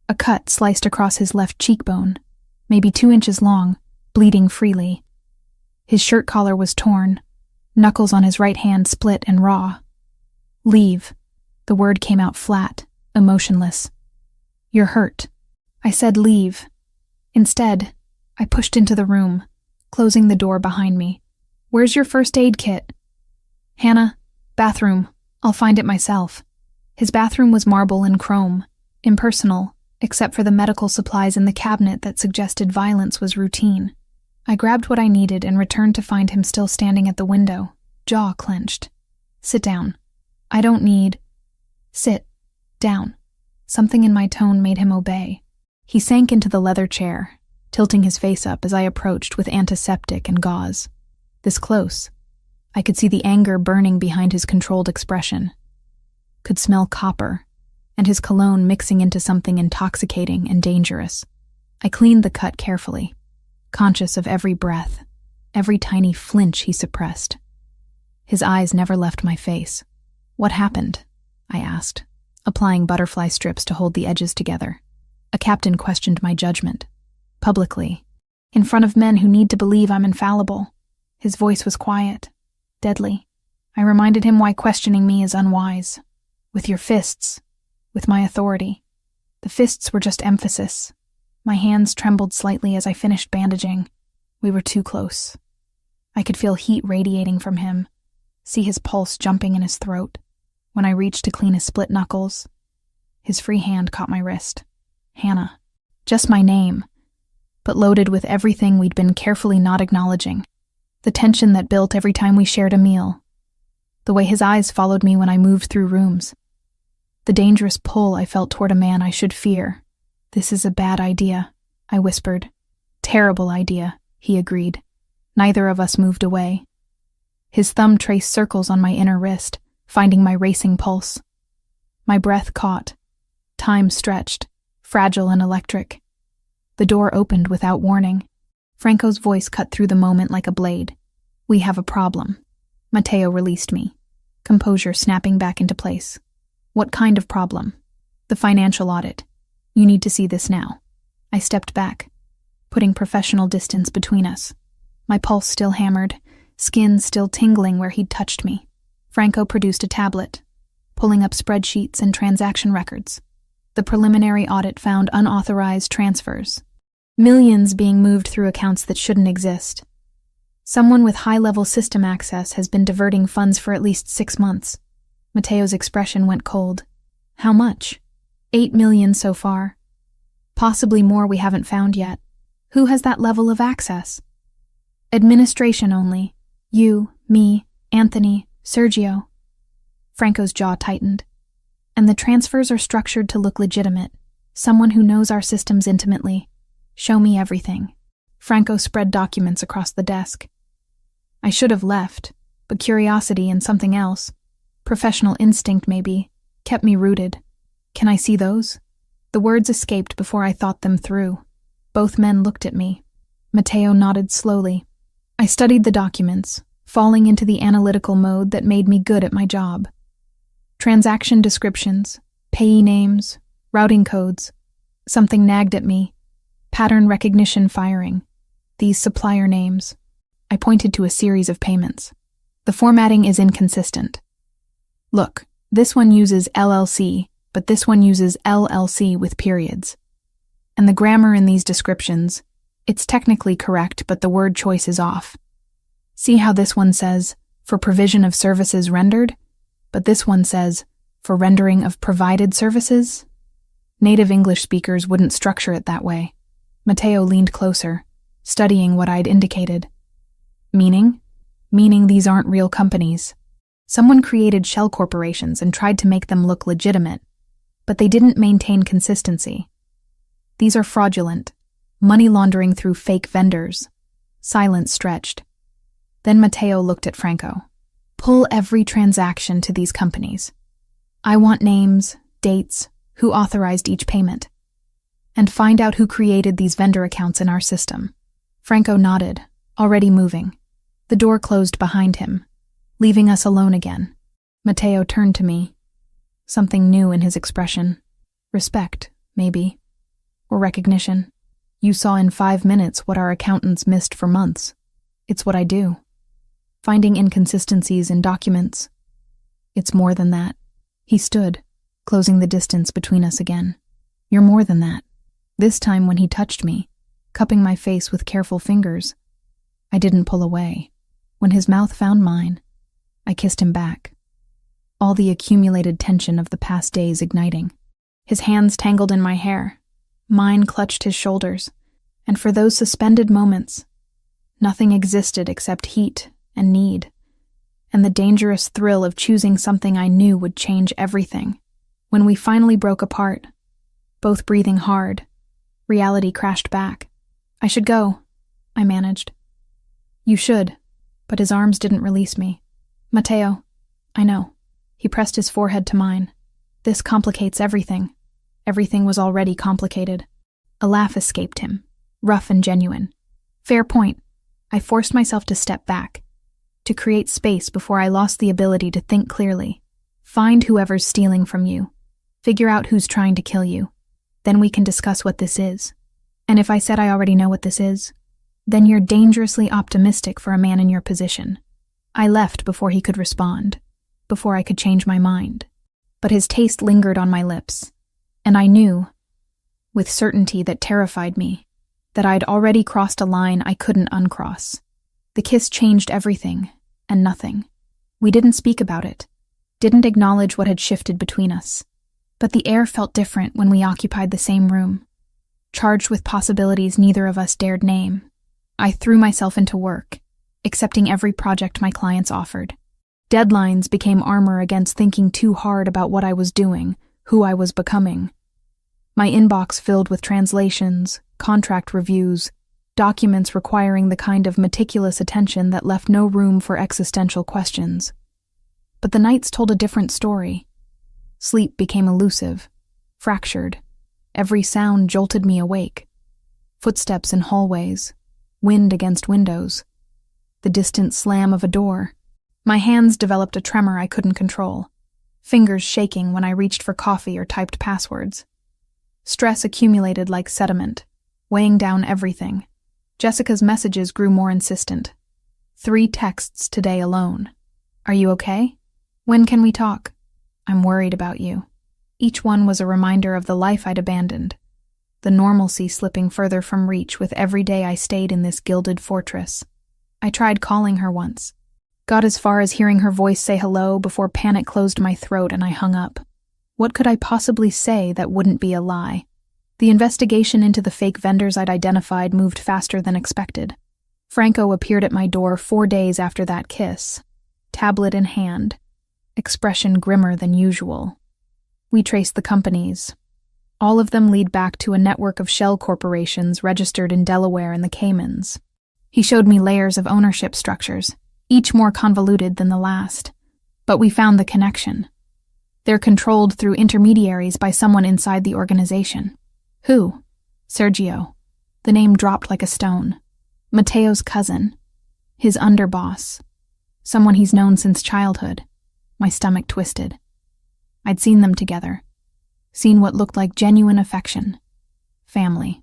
A cut sliced across his left cheekbone, maybe 2 inches long, bleeding freely. His shirt collar was torn, knuckles on his right hand split and raw. "Leave." The word came out flat, emotionless. "You're hurt." I said leave. Instead, I pushed into the room, closing the door behind me. "Where's your first aid kit?" "Hannah, bathroom. I'll find it myself." His bathroom was marble and chrome, impersonal, except for the medical supplies in the cabinet that suggested violence was routine. I grabbed what I needed and returned to find him still standing at the window, jaw clenched. "Sit down." "I don't need—" "Sit. Down." Something in my tone made him obey. He sank into the leather chair, tilting his face up as I approached with antiseptic and gauze. This close, I could see the anger burning behind his controlled expression. Could smell copper, and his cologne mixing into something intoxicating and dangerous. I cleaned the cut carefully, conscious of every breath, every tiny flinch he suppressed. His eyes never left my face. "What happened?" I asked, applying butterfly strips to hold the edges together. A captain questioned my judgment, publicly, in front of men who need to believe I'm infallible. His voice was quiet, deadly. I reminded him why questioning me is unwise. "With your fists, with my authority." The fists were just emphasis. My hands trembled slightly as I finished bandaging. We were too close. I could feel heat radiating from him, see his pulse jumping in his throat. When I reached to clean his split knuckles, his free hand caught my wrist. Hannah. Just my name, but loaded with everything we'd been carefully not acknowledging. The tension that built every time we shared a meal. The way his eyes followed me when I moved through rooms. The dangerous pull I felt toward a man I should fear. "This is a bad idea," I whispered. "Terrible idea," he agreed. Neither of us moved away. His thumb traced circles on my inner wrist, finding my racing pulse. My breath caught. Time stretched, fragile and electric. The door opened without warning. Franco's voice cut through the moment like a blade. "We have a problem." Mateo released me, composure snapping back into place. "What kind of problem?" "The financial audit. You need to see this now." I stepped back, putting professional distance between us. My pulse still hammered, skin still tingling where he'd touched me. Franco produced a tablet, pulling up spreadsheets and transaction records. The preliminary audit found unauthorized transfers, millions being moved through accounts that shouldn't exist. Someone with high-level system access has been diverting funds for at least 6 months. Mateo's expression went cold. "How much?" 8 million so far. Possibly more we haven't found yet. Who has that level of access? Administration only. You, me, Anthony, Sergio. Franco's jaw tightened. And the transfers are structured to look legitimate. Someone who knows our systems intimately. Show me everything. Franco spread documents across the desk. I should have left, but curiosity and something else, professional instinct maybe, kept me rooted. "Can I see those?" The words escaped before I thought them through. Both men looked at me. Mateo nodded slowly. I studied the documents, falling into the analytical mode that made me good at my job. Transaction descriptions, payee names, routing codes. Something nagged at me. Pattern recognition firing. These supplier names. I pointed to a series of payments. The formatting is inconsistent. Look, this one uses LLC, but this one uses LLC with periods. And the grammar in these descriptions, it's technically correct, but the word choice is off. See how this one says, "for provision of services rendered," but this one says, "for rendering of provided services"? Native English speakers wouldn't structure it that way. Mateo leaned closer, studying what I'd indicated. Meaning? Meaning these aren't real companies. Someone created shell corporations and tried to make them look legitimate. but they didn't maintain consistency. These are fraudulent, money laundering through fake vendors. Silence stretched. Then Matteo looked at Franco. Pull every transaction to these companies. I want names, dates, who authorized each payment, and find out who created these vendor accounts in our system. Franco nodded, already moving. The door closed behind him, leaving us alone again. Matteo turned to me. Something new in his expression. Respect, maybe. Or recognition. You saw in 5 minutes what our accountants missed for months. It's what I do. Finding inconsistencies in documents. It's more than that. He stood, closing the distance between us again. You're more than that. This time when he touched me, cupping my face with careful fingers, I didn't pull away. When his mouth found mine, I kissed him back. All the accumulated tension of the past days igniting. His hands tangled in my hair. Mine clutched his shoulders, and for those suspended moments, nothing existed except heat and need, and the dangerous thrill of choosing something I knew would change everything. When we finally broke apart, both breathing hard, reality crashed back. I should go, I managed. You should, but his arms didn't release me. Matteo, I know. He pressed his forehead to mine. This complicates everything. Everything was already complicated. A laugh escaped him, rough and genuine. Fair point. I forced myself to step back, to create space before I lost the ability to think clearly. Find whoever's stealing from you. Figure out who's trying to kill you. Then we can discuss what this is. And if I said I already know what this is, then you're dangerously optimistic for a man in your position. I left before he could respond, before I could change my mind. But his taste lingered on my lips, and I knew, with certainty that terrified me, that I'd already crossed a line I couldn't uncross. The kiss changed everything, and nothing. We didn't speak about it, didn't acknowledge what had shifted between us. But the air felt different when we occupied the same room, charged with possibilities neither of us dared name. I threw myself into work, accepting every project my clients offered. Deadlines became armor against thinking too hard about what I was doing, who I was becoming. My inbox filled with translations, contract reviews, documents requiring the kind of meticulous attention that left no room for existential questions. But the nights told a different story. Sleep became elusive, fractured. Every sound jolted me awake. Footsteps in hallways, wind against windows, the distant slam of a door. My hands developed a tremor I couldn't control, fingers shaking when I reached for coffee or typed passwords. Stress accumulated like sediment, weighing down everything. Jessica's messages grew more insistent. 3 texts today alone. Are you okay? When can we talk? I'm worried about you. Each one was a reminder of the life I'd abandoned, the normalcy slipping further from reach with every day I stayed in this gilded fortress. I tried calling her once. Got as far as hearing her voice say hello before panic closed my throat and I hung up. What could I possibly say that wouldn't be a lie? The investigation into the fake vendors I'd identified moved faster than expected. Franco appeared at my door 4 days after that kiss, tablet in hand, expression grimmer than usual. We traced the companies. All of them lead back to a network of shell corporations registered in Delaware and the Caymans. He showed me layers of ownership structures, each more convoluted than the last. But we found the connection. They're controlled through intermediaries by someone inside the organization. Who? Sergio. The name dropped like a stone. Matteo's cousin. His underboss. Someone he's known since childhood. My stomach twisted. I'd seen them together. Seen what looked like genuine affection. Family.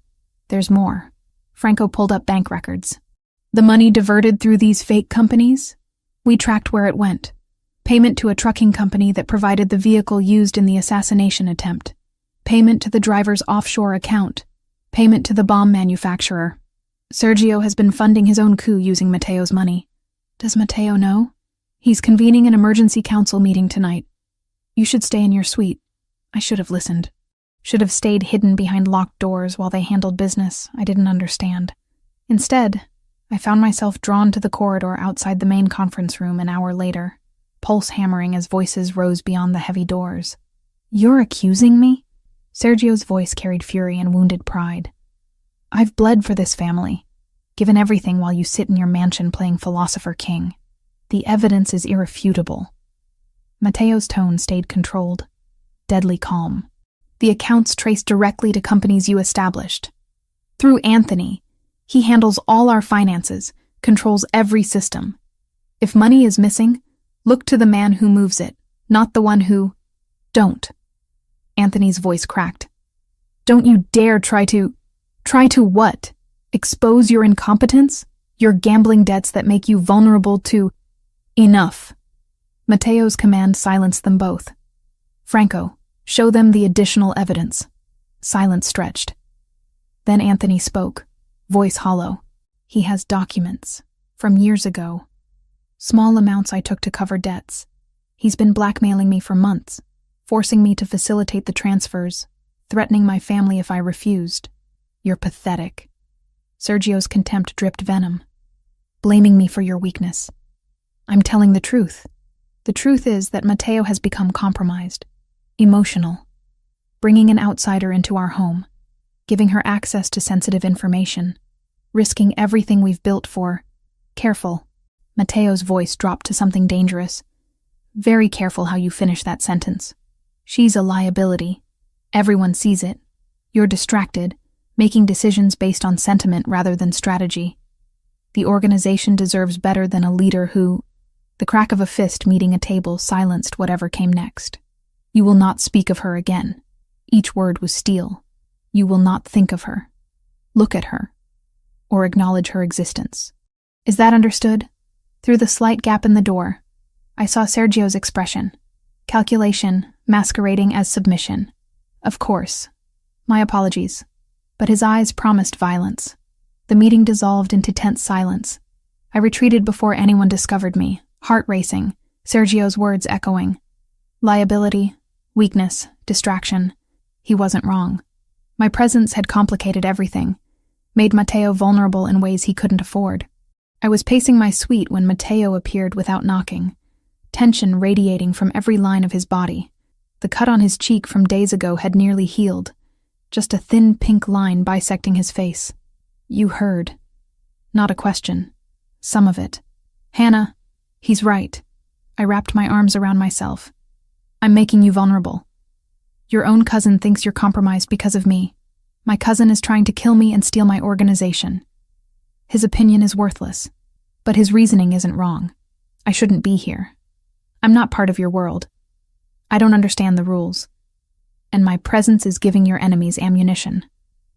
There's more. Franco pulled up bank records. The money diverted through these fake companies? We tracked where it went. Payment to a trucking company that provided the vehicle used in the assassination attempt. Payment to the driver's offshore account. Payment to the bomb manufacturer. Sergio has been funding his own coup using Matteo's money. Does Matteo know? He's convening an emergency council meeting tonight. You should stay in your suite. I should have listened. Should have stayed hidden behind locked doors while they handled business I didn't understand. Instead, I found myself drawn to the corridor outside the main conference room an hour later, pulse hammering as voices rose beyond the heavy doors. You're accusing me? Sergio's voice carried fury and wounded pride. I've bled for this family, given everything while you sit in your mansion playing philosopher king. The evidence is irrefutable. Mateo's tone stayed controlled, deadly calm. The accounts trace directly to companies you established. Through Anthony, he handles all our finances, controls every system. If money is missing, look to the man who moves it, not the one who... Don't. Anthony's voice cracked. Don't you dare try to what? Expose your incompetence? Your gambling debts that make you vulnerable to... Enough. Mateo's command silenced them both. Franco, show them the additional evidence. Silence stretched. Then Anthony spoke, voice hollow. He has documents. From years ago. Small amounts I took to cover debts. He's been blackmailing me for months, forcing me to facilitate the transfers, threatening my family if I refused. You're pathetic. Sergio's contempt dripped venom. Blaming me for your weakness. I'm telling the truth. The truth is that Mateo has become compromised, emotional, bringing an outsider into our home, giving her access to sensitive information, risking everything we've built for. Careful. Mateo's voice dropped to something dangerous. Very careful how you finish that sentence. She's a liability. Everyone sees it. You're distracted, making decisions based on sentiment rather than strategy. The organization deserves better than a leader who... The crack of a fist meeting a table silenced whatever came next. You will not speak of her again. Each word was steel. You will not think of her, look at her, or acknowledge her existence. Is that understood? Through the slight gap in the door, I saw Sergio's expression. Calculation, masquerading as submission. Of course. My apologies. But his eyes promised violence. The meeting dissolved into tense silence. I retreated before anyone discovered me, heart racing, Sergio's words echoing. Liability, weakness, distraction. He wasn't wrong. My presence had complicated everything, made Mateo vulnerable in ways he couldn't afford. I was pacing my suite when Mateo appeared without knocking, tension radiating from every line of his body. The cut on his cheek from days ago had nearly healed, just a thin pink line bisecting his face. You heard. Not a question. Some of it. Hannah, he's right. I wrapped my arms around myself. I'm making you vulnerable. Your own cousin thinks you're compromised because of me. My cousin is trying to kill me and steal my organization. His opinion is worthless, but his reasoning isn't wrong. I shouldn't be here. I'm not part of your world. I don't understand the rules. And my presence is giving your enemies ammunition.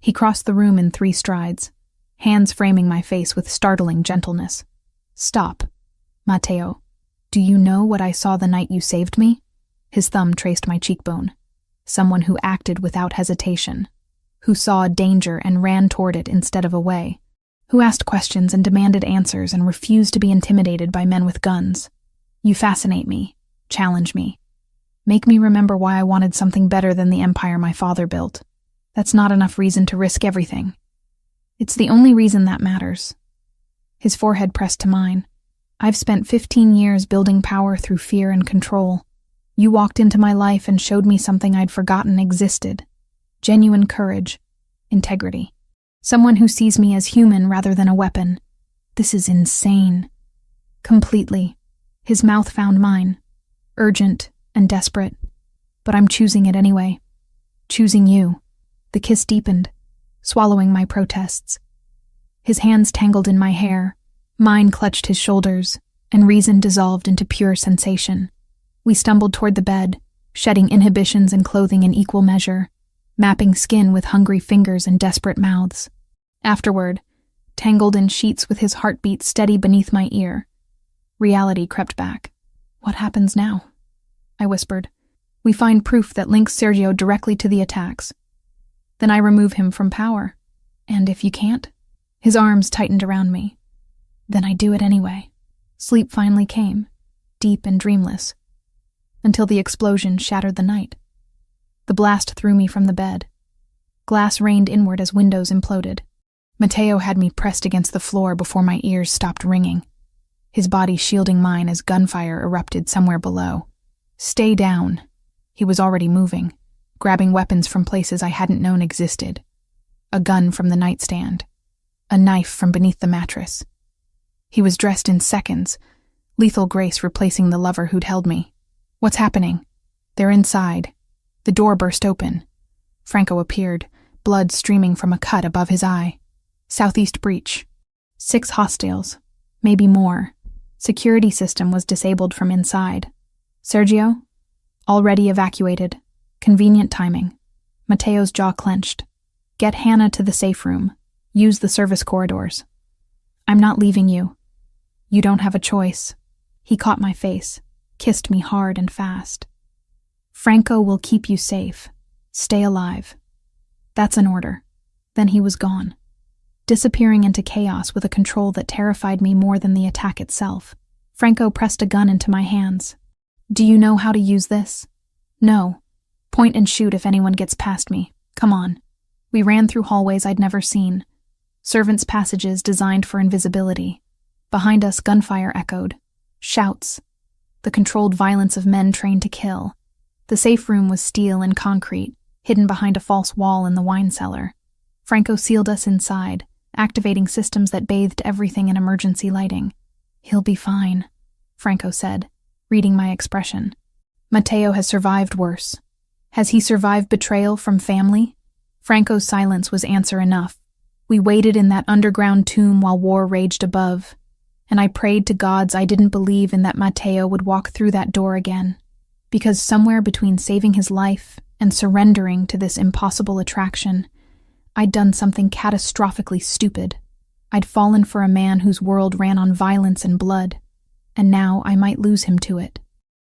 He crossed the room in 3 strides, hands framing my face with startling gentleness. Stop. Mateo, do you know what I saw the night you saved me? His thumb traced my cheekbone. Someone who acted without hesitation, who saw danger and ran toward it instead of away, who asked questions and demanded answers and refused to be intimidated by men with guns. You fascinate me, challenge me, make me remember why I wanted something better than the empire my father built. That's not enough reason to risk everything. It's the only reason that matters. His forehead pressed to mine. I've spent 15 years building power through fear and control. You walked into my life and showed me something I'd forgotten existed. Genuine courage, integrity. Someone who sees me as human rather than a weapon. This is insane. Completely. His mouth found mine. Urgent and desperate. But I'm choosing it anyway. Choosing you. The kiss deepened, swallowing my protests. His hands tangled in my hair. Mine clutched his shoulders, and reason dissolved into pure sensation. We stumbled toward the bed, shedding inhibitions and clothing in equal measure, mapping skin with hungry fingers and desperate mouths. Afterward, tangled in sheets with his heartbeat steady beneath my ear, reality crept back. What happens now? I whispered. We find proof that links Sergio directly to the attacks. Then I remove him from power. And if you can't? His arms tightened around me. Then I do it anyway. Sleep finally came, deep and dreamless, until the explosion shattered the night. The blast threw me from the bed. Glass rained inward as windows imploded. Mateo had me pressed against the floor before my ears stopped ringing, his body shielding mine as gunfire erupted somewhere below. Stay down. He was already moving, grabbing weapons from places I hadn't known existed. A gun from the nightstand. A knife from beneath the mattress. He was dressed in seconds, lethal grace replacing the lover who'd held me. What's happening? They're inside. The door burst open. Franco appeared, blood streaming from a cut above his eye. Southeast breach. 6 hostiles. Maybe more. Security system was disabled from inside. Sergio? Already evacuated. Convenient timing. Mateo's jaw clenched. Get Hannah to the safe room. Use the service corridors. I'm not leaving you. You don't have a choice. He caught my face, kissed me hard and fast. Franco will keep you safe. Stay alive. That's an order. Then he was gone, disappearing into chaos with a control that terrified me more than the attack itself. Franco pressed a gun into my hands. Do you know how to use this? No. Point and shoot if anyone gets past me. Come on. We ran through hallways I'd never seen. Servants' passages designed for invisibility. Behind us, gunfire echoed. Shouts. The controlled violence of men trained to kill. The safe room was steel and concrete, hidden behind a false wall in the wine cellar. Franco sealed us inside, activating systems that bathed everything in emergency lighting. He'll be fine, Franco said, reading my expression. Mateo has survived worse. Has he survived betrayal from family? Franco's silence was answer enough. We waited in that underground tomb while war raged above, and I prayed to gods I didn't believe in that Mateo would walk through that door again. Because somewhere between saving his life and surrendering to this impossible attraction, I'd done something catastrophically stupid. I'd fallen for a man whose world ran on violence and blood, and now I might lose him to it.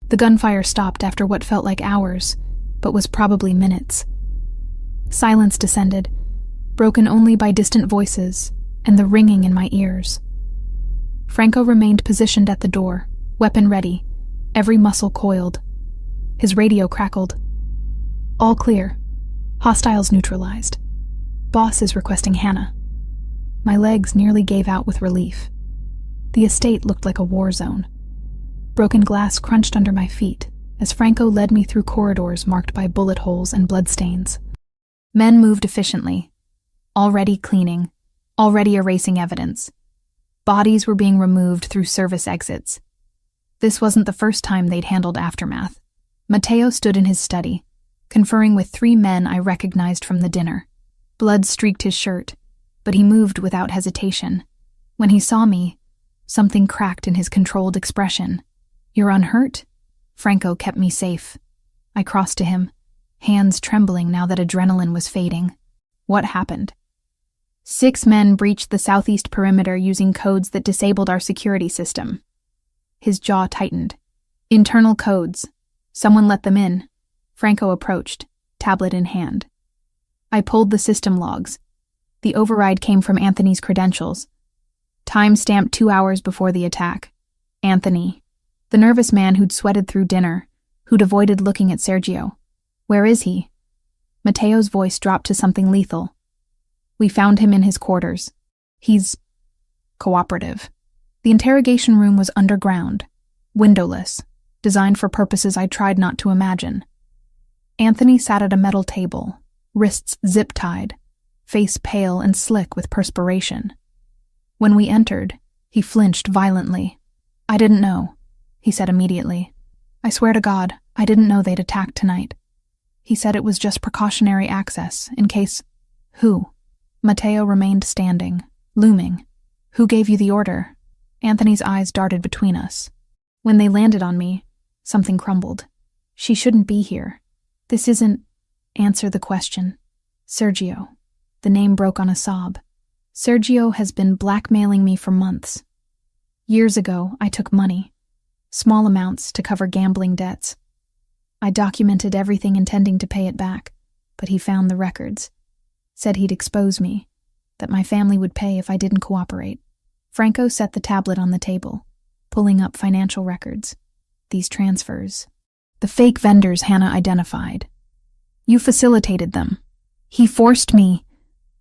The gunfire stopped after what felt like hours, but was probably minutes. Silence descended, broken only by distant voices and the ringing in my ears. Franco remained positioned at the door, weapon ready, every muscle coiled. His radio crackled. All clear. Hostiles neutralized. Boss is requesting Hannah. My legs nearly gave out with relief. The estate looked like a war zone. Broken glass crunched under my feet as Franco led me through corridors marked by bullet holes and bloodstains. Men moved efficiently, already cleaning, already erasing evidence. Bodies were being removed through service exits. This wasn't the first time they'd handled aftermath. Mateo stood in his study, conferring with 3 men I recognized from the dinner. Blood streaked his shirt, but he moved without hesitation. When he saw me, something cracked in his controlled expression. You're unhurt? Franco kept me safe. I crossed to him, hands trembling now that adrenaline was fading. What happened? 6 men breached the southeast perimeter using codes that disabled our security system. His jaw tightened. Internal codes. Someone let them in. Franco approached, tablet in hand. I pulled the system logs. The override came from Anthony's credentials. Time stamped 2 hours before the attack. Anthony. The nervous man who'd sweated through dinner, who'd avoided looking at Sergio. Where is he? Mateo's voice dropped to something lethal. We found him in his quarters. He's cooperative. The interrogation room was underground, windowless, designed for purposes I tried not to imagine. Anthony sat at a metal table, wrists zip-tied, face pale and slick with perspiration. When we entered, he flinched violently. I didn't know, he said immediately. I swear to God, I didn't know they'd attack tonight. He said it was just precautionary access, in case... Who? Mateo remained standing, looming. Who gave you the order? Anthony's eyes darted between us. When they landed on me, something crumbled. She shouldn't be here. This isn't... Answer the question. Sergio. The name broke on a sob. Sergio has been blackmailing me for months. Years ago, I took money. Small amounts to cover gambling debts. I documented everything intending to pay it back, but he found the records. Said he'd expose me, that my family would pay if I didn't cooperate. Franco set the tablet on the table, pulling up financial records. These transfers. The fake vendors Hannah identified. You facilitated them. He forced me.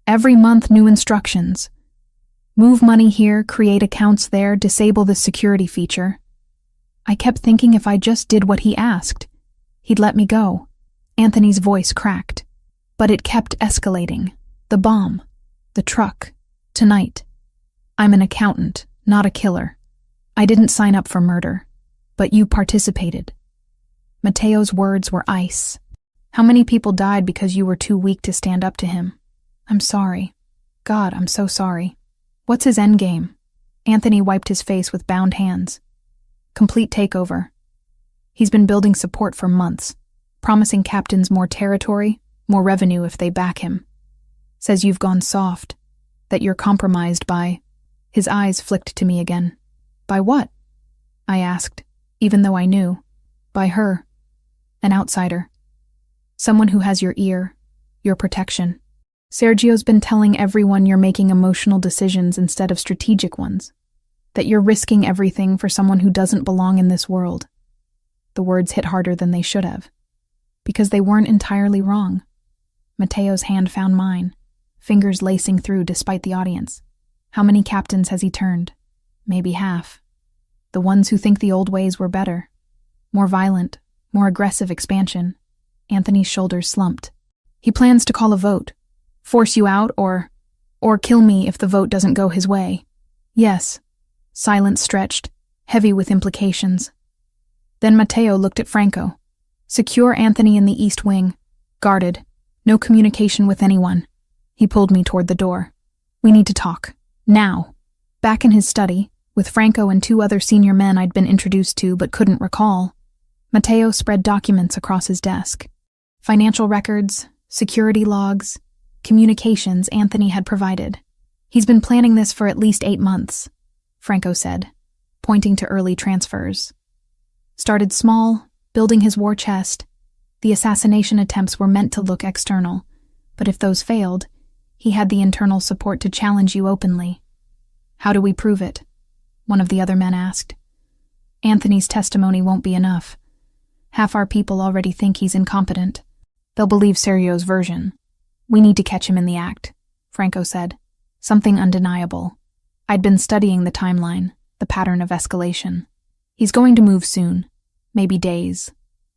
Every month new instructions. Move money here, create accounts there, disable the security feature. I kept thinking if I just did what he asked, He'd let me go. Anthony's voice cracked. But it kept escalating. The bomb. The truck. Tonight. I'm an accountant, not a killer. I didn't sign up for murder. But you participated. Mateo's words were ice. How many people died because you were too weak to stand up to him? I'm sorry. God, I'm so sorry. What's his endgame? Anthony wiped his face with bound hands. Complete takeover. He's been building support for months, promising captains more territory, more revenue if they back him. Says you've gone soft, that you're compromised by... His eyes flicked to me again. By what? I asked, even though I knew. By her. An outsider. Someone who has your ear, your protection. Sergio's been telling everyone you're making emotional decisions instead of strategic ones. That you're risking everything for someone who doesn't belong in this world. The words hit harder than they should have. Because they weren't entirely wrong. Mateo's hand found mine, fingers lacing through despite the audience. How many captains has he turned? Maybe half. The ones who think the old ways were better. More violent, more aggressive expansion. Anthony's shoulders slumped. He plans to call a vote. Force you out or kill me if the vote doesn't go his way. Yes. Silence stretched, heavy with implications. Then Mateo looked at Franco. Secure Anthony in the east wing. Guarded. No communication with anyone. He pulled me toward the door. We need to talk. Now. Back in his study, with Franco and 2 other senior men I'd been introduced to but couldn't recall, Mateo spread documents across his desk. Financial records, security logs, communications Anthony had provided. He's been planning this for at least 8 months, Franco said, pointing to early transfers. Started small, building his war chest. The assassination attempts were meant to look external, but if those failed, he had the internal support to challenge you openly. How do we prove it? One of the other men asked. Anthony's testimony won't be enough. Half our people already think he's incompetent. They'll believe Sergio's version. We need to catch him in the act, Franco said. Something undeniable. I'd been studying the timeline, the pattern of escalation. He's going to move soon. Maybe days.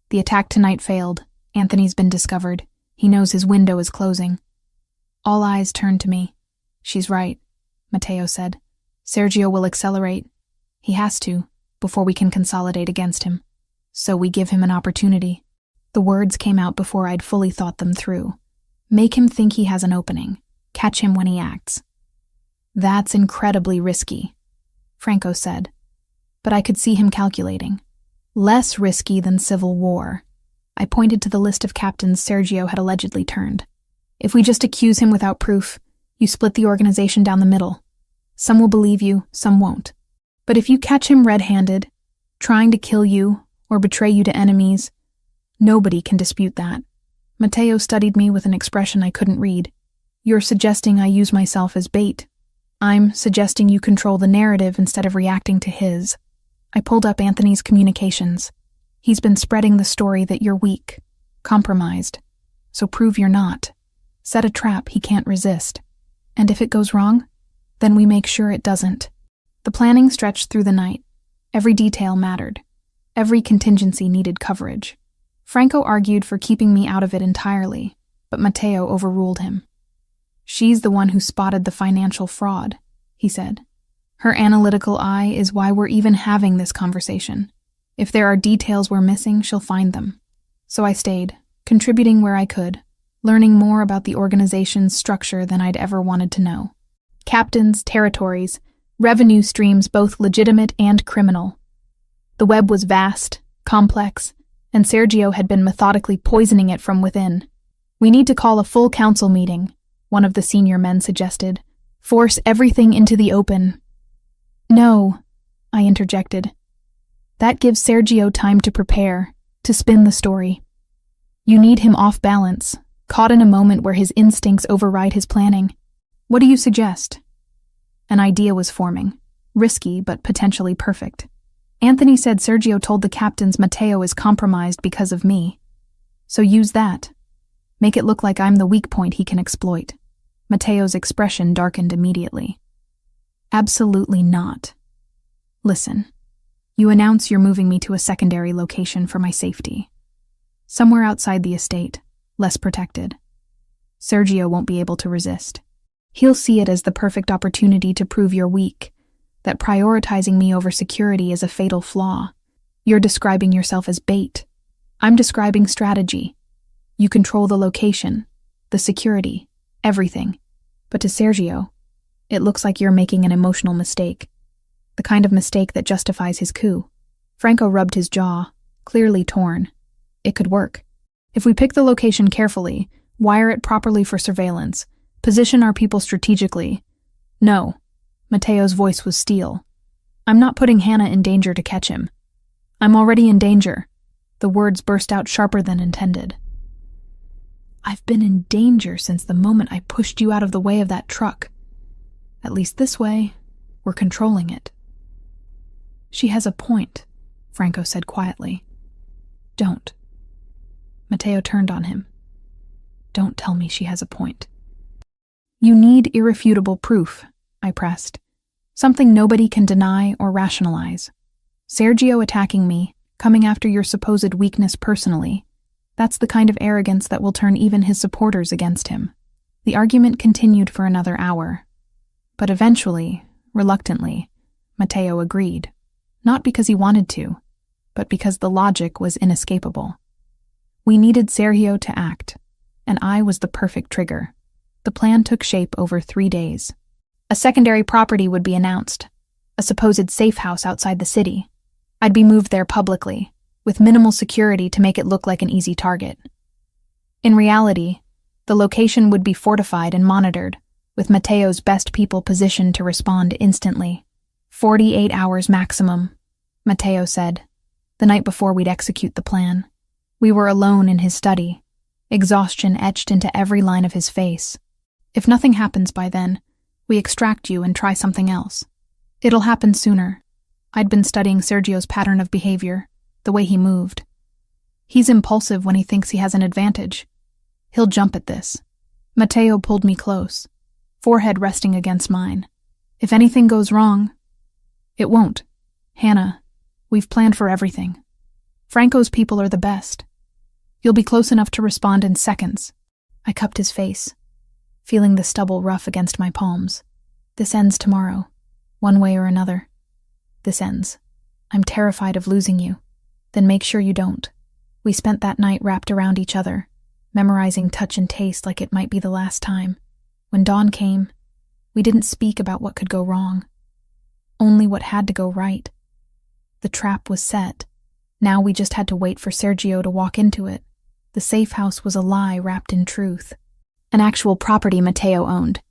The attack tonight failed. Anthony's been discovered. He knows his window is closing. All eyes turned to me. She's right, Mateo said. Sergio will accelerate. He has to, before we can consolidate against him. So we give him an opportunity. The words came out before I'd fully thought them through. Make him think he has an opening. Catch him when he acts. That's incredibly risky, Franco said. But I could see him calculating. Less risky than civil war. I pointed to the list of captains Sergio had allegedly turned. If we just accuse him without proof, you split the organization down the middle. Some will believe you, some won't. But if you catch him red-handed, trying to kill you or betray you to enemies, nobody can dispute that. Mateo studied me with an expression I couldn't read. You're suggesting I use myself as bait. I'm suggesting you control the narrative instead of reacting to his. I pulled up Anthony's communications. He's been spreading the story that you're weak, compromised. So prove you're not. Set a trap he can't resist. And if it goes wrong, then we make sure it doesn't. The planning stretched through the night. Every detail mattered. Every contingency needed coverage. Franco argued for keeping me out of it entirely, but Mateo overruled him. She's the one who spotted the financial fraud, he said. Her analytical eye is why we're even having this conversation. If there are details we're missing, she'll find them. So I stayed, contributing where I could, learning more about the organization's structure than I'd ever wanted to know. Captains, territories, revenue streams both legitimate and criminal. The web was vast, complex, and Sergio had been methodically poisoning it from within. We need to call a full council meeting, one of the senior men suggested. Force everything into the open. No, I interjected. That gives Sergio time to prepare, to spin the story. You need him off balance, caught in a moment where his instincts override his planning. What do you suggest? An idea was forming, risky but potentially perfect. Anthony said Sergio told the captains Mateo is compromised because of me. So use that. Make it look like I'm the weak point he can exploit. Mateo's expression darkened immediately. Absolutely not. Listen, you announce you're moving me to a secondary location for my safety. Somewhere outside the estate, less protected. Sergio won't be able to resist. He'll see it as the perfect opportunity to prove you're weak, that prioritizing me over security is a fatal flaw. You're describing yourself as bait. I'm describing strategy. You control the location, the security, everything. But to Sergio, it looks like you're making an emotional mistake. The kind of mistake that justifies his coup. Franco rubbed his jaw, clearly torn. It could work. If we pick the location carefully, wire it properly for surveillance, position our people strategically. No. Mateo's voice was steel. I'm not putting Hannah in danger to catch him. I'm already in danger. The words burst out sharper than intended. I've been in danger since the moment I pushed you out of the way of that truck. At least this way, we're controlling it. She has a point, Franco said quietly. Don't. Mateo turned on him. Don't tell me she has a point. You need irrefutable proof, I pressed. Something nobody can deny or rationalize. Sergio attacking me, coming after your supposed weakness personally, that's the kind of arrogance that will turn even his supporters against him. The argument continued for another hour. But eventually, reluctantly, Mateo agreed. Not because he wanted to, but because the logic was inescapable. We needed Sergio to act, and I was the perfect trigger. The plan took shape over 3 days. A secondary property would be announced, a supposed safe house outside the city. I'd be moved there publicly, with minimal security to make it look like an easy target. In reality, the location would be fortified and monitored, with Mateo's best people positioned to respond instantly. 48 hours maximum, Mateo said, the night before we'd execute the plan. We were alone in his study, exhaustion etched into every line of his face. If nothing happens by then, we extract you and try something else. It'll happen sooner. I'd been studying Sergio's pattern of behavior, the way he moved. He's impulsive when he thinks he has an advantage. He'll jump at this. Mateo pulled me close, forehead resting against mine. If anything goes wrong, it won't. Hannah, we've planned for everything. Franco's people are the best. You'll be close enough to respond in seconds. I cupped his face, feeling the stubble rough against my palms. This ends tomorrow, one way or another. This ends. I'm terrified of losing you. Then make sure you don't. We spent that night wrapped around each other, memorizing touch and taste like it might be the last time. When dawn came, we didn't speak about what could go wrong. Only what had to go right. The trap was set. Now we just had to wait for Sergio to walk into it. The safe house was a lie wrapped in truth. An actual property Mateo owned,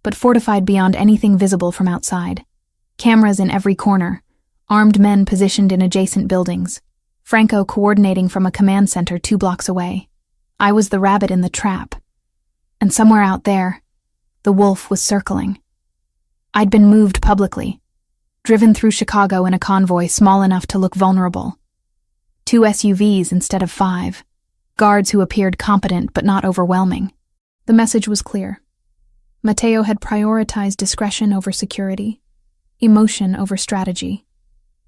but fortified beyond anything visible from outside. Cameras in every corner, armed men positioned in adjacent buildings, Franco coordinating from a command center 2 blocks away. I was the rabbit in the trap. And somewhere out there, the wolf was circling. I'd been moved publicly, driven through Chicago in a convoy small enough to look vulnerable. 2 SUVs instead of 5, guards who appeared competent but not overwhelming. The message was clear. Mateo had prioritized discretion over security, emotion over strategy.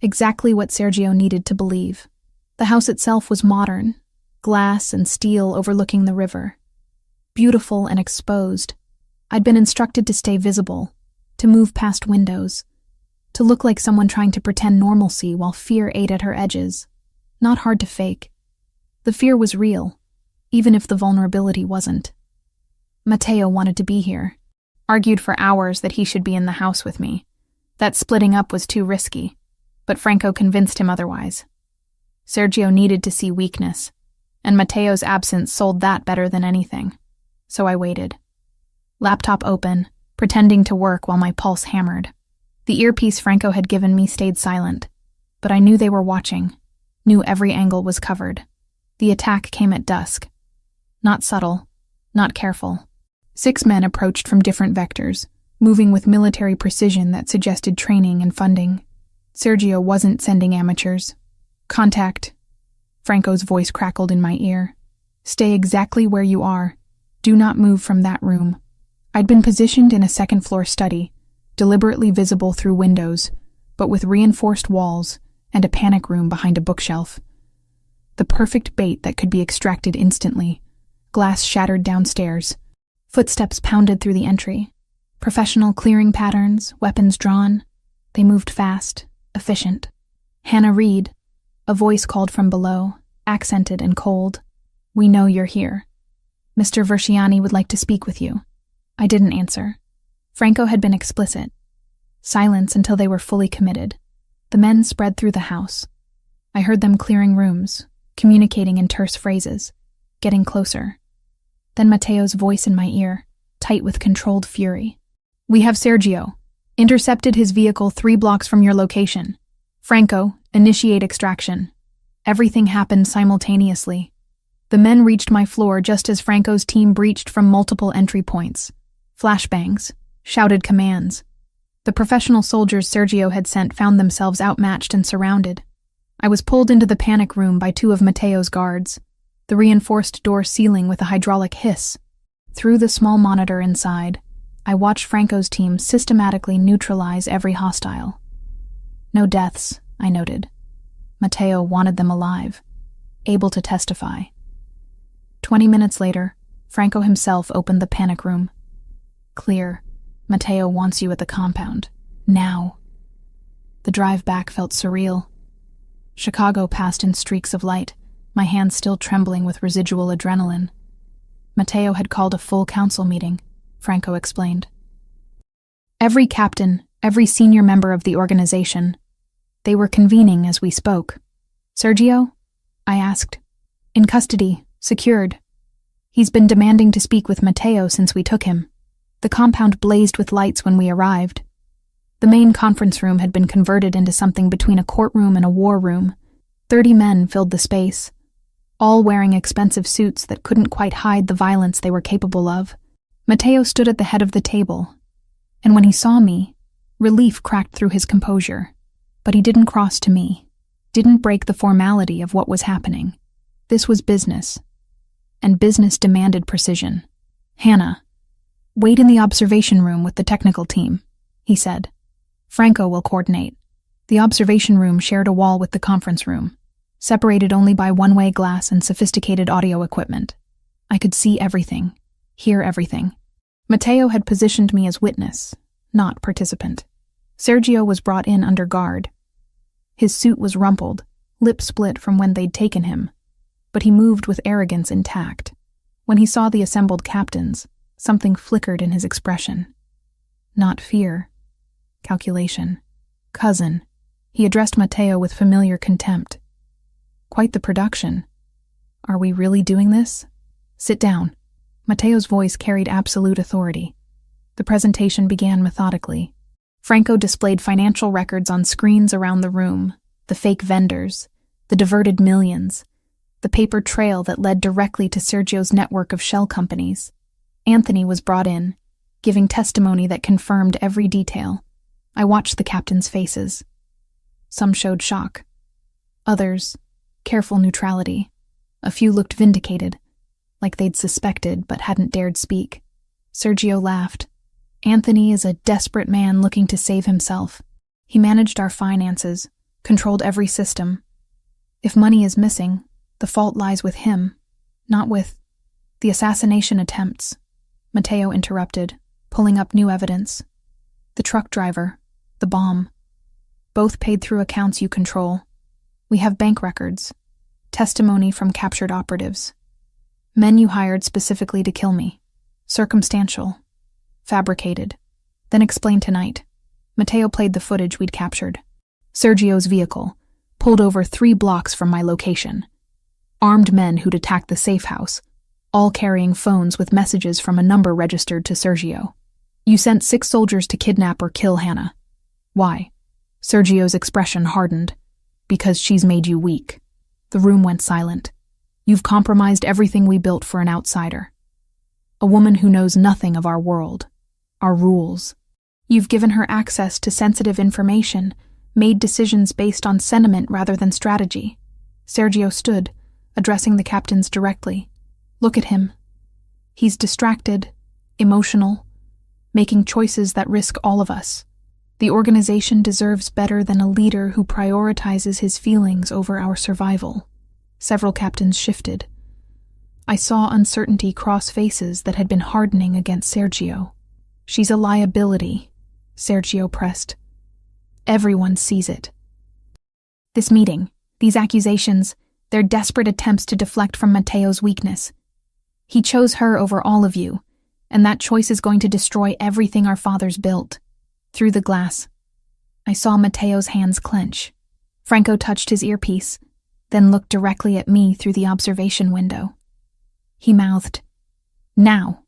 Exactly what Sergio needed to believe. The house itself was modern, glass and steel overlooking the river. Beautiful and exposed. I'd been instructed to stay visible, to move past windows, to look like someone trying to pretend normalcy while fear ate at her edges. Not hard to fake. The fear was real, even if the vulnerability wasn't. Mateo wanted to be here, argued for hours that he should be in the house with me. That splitting up was too risky, but Franco convinced him otherwise. Sergio needed to see weakness, and Mateo's absence sold that better than anything. So I waited. Laptop open, pretending to work while my pulse hammered. The earpiece Franco had given me stayed silent, but I knew they were watching, knew every angle was covered. The attack came at dusk. Not subtle, not careful. 6 men approached from different vectors, moving with military precision that suggested training and funding. Sergio wasn't sending amateurs. Contact. Franco's voice crackled in my ear. Stay exactly where you are. Do not move from that room. I'd been positioned in a second-floor study, deliberately visible through windows, but with reinforced walls and a panic room behind a bookshelf. The perfect bait that could be extracted instantly. Glass shattered downstairs. Footsteps pounded through the entry. Professional clearing patterns, weapons drawn. They moved fast, efficient. "Hannah Reed," a voice called from below, accented and cold. "We know you're here. Mr. Versiani would like to speak with you." I didn't answer. Franco had been explicit. Silence until they were fully committed. The men spread through the house. I heard them clearing rooms, communicating in terse phrases, getting closer. Then Matteo's voice in my ear, tight with controlled fury. "We have Sergio. Intercepted his vehicle 3 blocks from your location. Franco, initiate extraction." Everything happened simultaneously. The men reached my floor just as Franco's team breached from multiple entry points. Flashbangs, shouted commands. The professional soldiers Sergio had sent found themselves outmatched and surrounded. I was pulled into the panic room by 2 of Matteo's guards, the reinforced door sealing with a hydraulic hiss. Through the small monitor inside, I watched Franco's team systematically neutralize every hostile. No deaths, I noted. Matteo wanted them alive, able to testify. 20 minutes later, Franco himself opened the panic room. "Clear. Matteo wants you at the compound. Now." The drive back felt surreal. Chicago passed in streaks of light, my hands still trembling with residual adrenaline. Matteo had called a full council meeting, Franco explained. Every captain, every senior member of the organization. They were convening as we spoke. "Sergio?" I asked. "In custody, secured. He's been demanding to speak with Matteo since we took him." The compound blazed with lights when we arrived. The main conference room had been converted into something between a courtroom and a war room. 30 men filled the space, all wearing expensive suits that couldn't quite hide the violence they were capable of. Matteo stood at the head of the table, and when he saw me, relief cracked through his composure. But he didn't cross to me, didn't break the formality of what was happening. This was business, and business demanded precision. "Hannah, wait in the observation room with the technical team," he said. "Franco will coordinate." The observation room shared a wall with the conference room, separated only by one-way glass and sophisticated audio equipment. I could see everything, hear everything. Matteo had positioned me as witness, not participant. Sergio was brought in under guard. His suit was rumpled, lip split from when they'd taken him, but he moved with arrogance intact. When he saw the assembled captains, something flickered in his expression. Not fear. Calculation. "Cousin," he addressed Matteo with familiar contempt. "Quite the production. Are we really doing this? Sit down." Matteo's voice carried absolute authority. The presentation began methodically. Franco displayed financial records on screens around the room, the fake vendors, the diverted millions, the paper trail that led directly to Sergio's network of shell companies. Anthony was brought in, giving testimony that confirmed every detail. I watched the captains' faces. Some showed shock. Others, careful neutrality. A few looked vindicated, like they'd suspected but hadn't dared speak. Sergio laughed. "Anthony is a desperate man looking to save himself. He managed our finances, controlled every system. If money is missing, the fault lies with him, not with the assassination attempts." Matteo interrupted, pulling up new evidence. "The truck driver, the bomb. Both paid through accounts you control. We have bank records, testimony from captured operatives. Men you hired specifically to kill me. Circumstantial. Fabricated. Then explain tonight." Matteo played the footage we'd captured. Sergio's vehicle, pulled over 3 blocks from my location. Armed men who'd attacked the safe house, all carrying phones with messages from a number registered to Sergio. "You sent 6 soldiers to kidnap or kill Hannah. Why?" Sergio's expression hardened. "Because she's made you weak." The room went silent. "You've compromised everything we built for an outsider. A woman who knows nothing of our world, our rules. You've given her access to sensitive information, made decisions based on sentiment rather than strategy." Sergio stood, addressing the captains directly. "Look at him. He's distracted, emotional, making choices that risk all of us. The organization deserves better than a leader who prioritizes his feelings over our survival." Several captains shifted. I saw uncertainty cross faces that had been hardening against Sergio. "She's a liability," Sergio pressed. "Everyone sees it." This meeting, these accusations, they're desperate attempts to deflect from Matteo's weakness. He chose her over all of you, and that choice is going to destroy everything our fathers built. Through the glass, I saw Matteo's hands clench. Franco touched his earpiece, then looked directly at me through the observation window. He mouthed, "Now."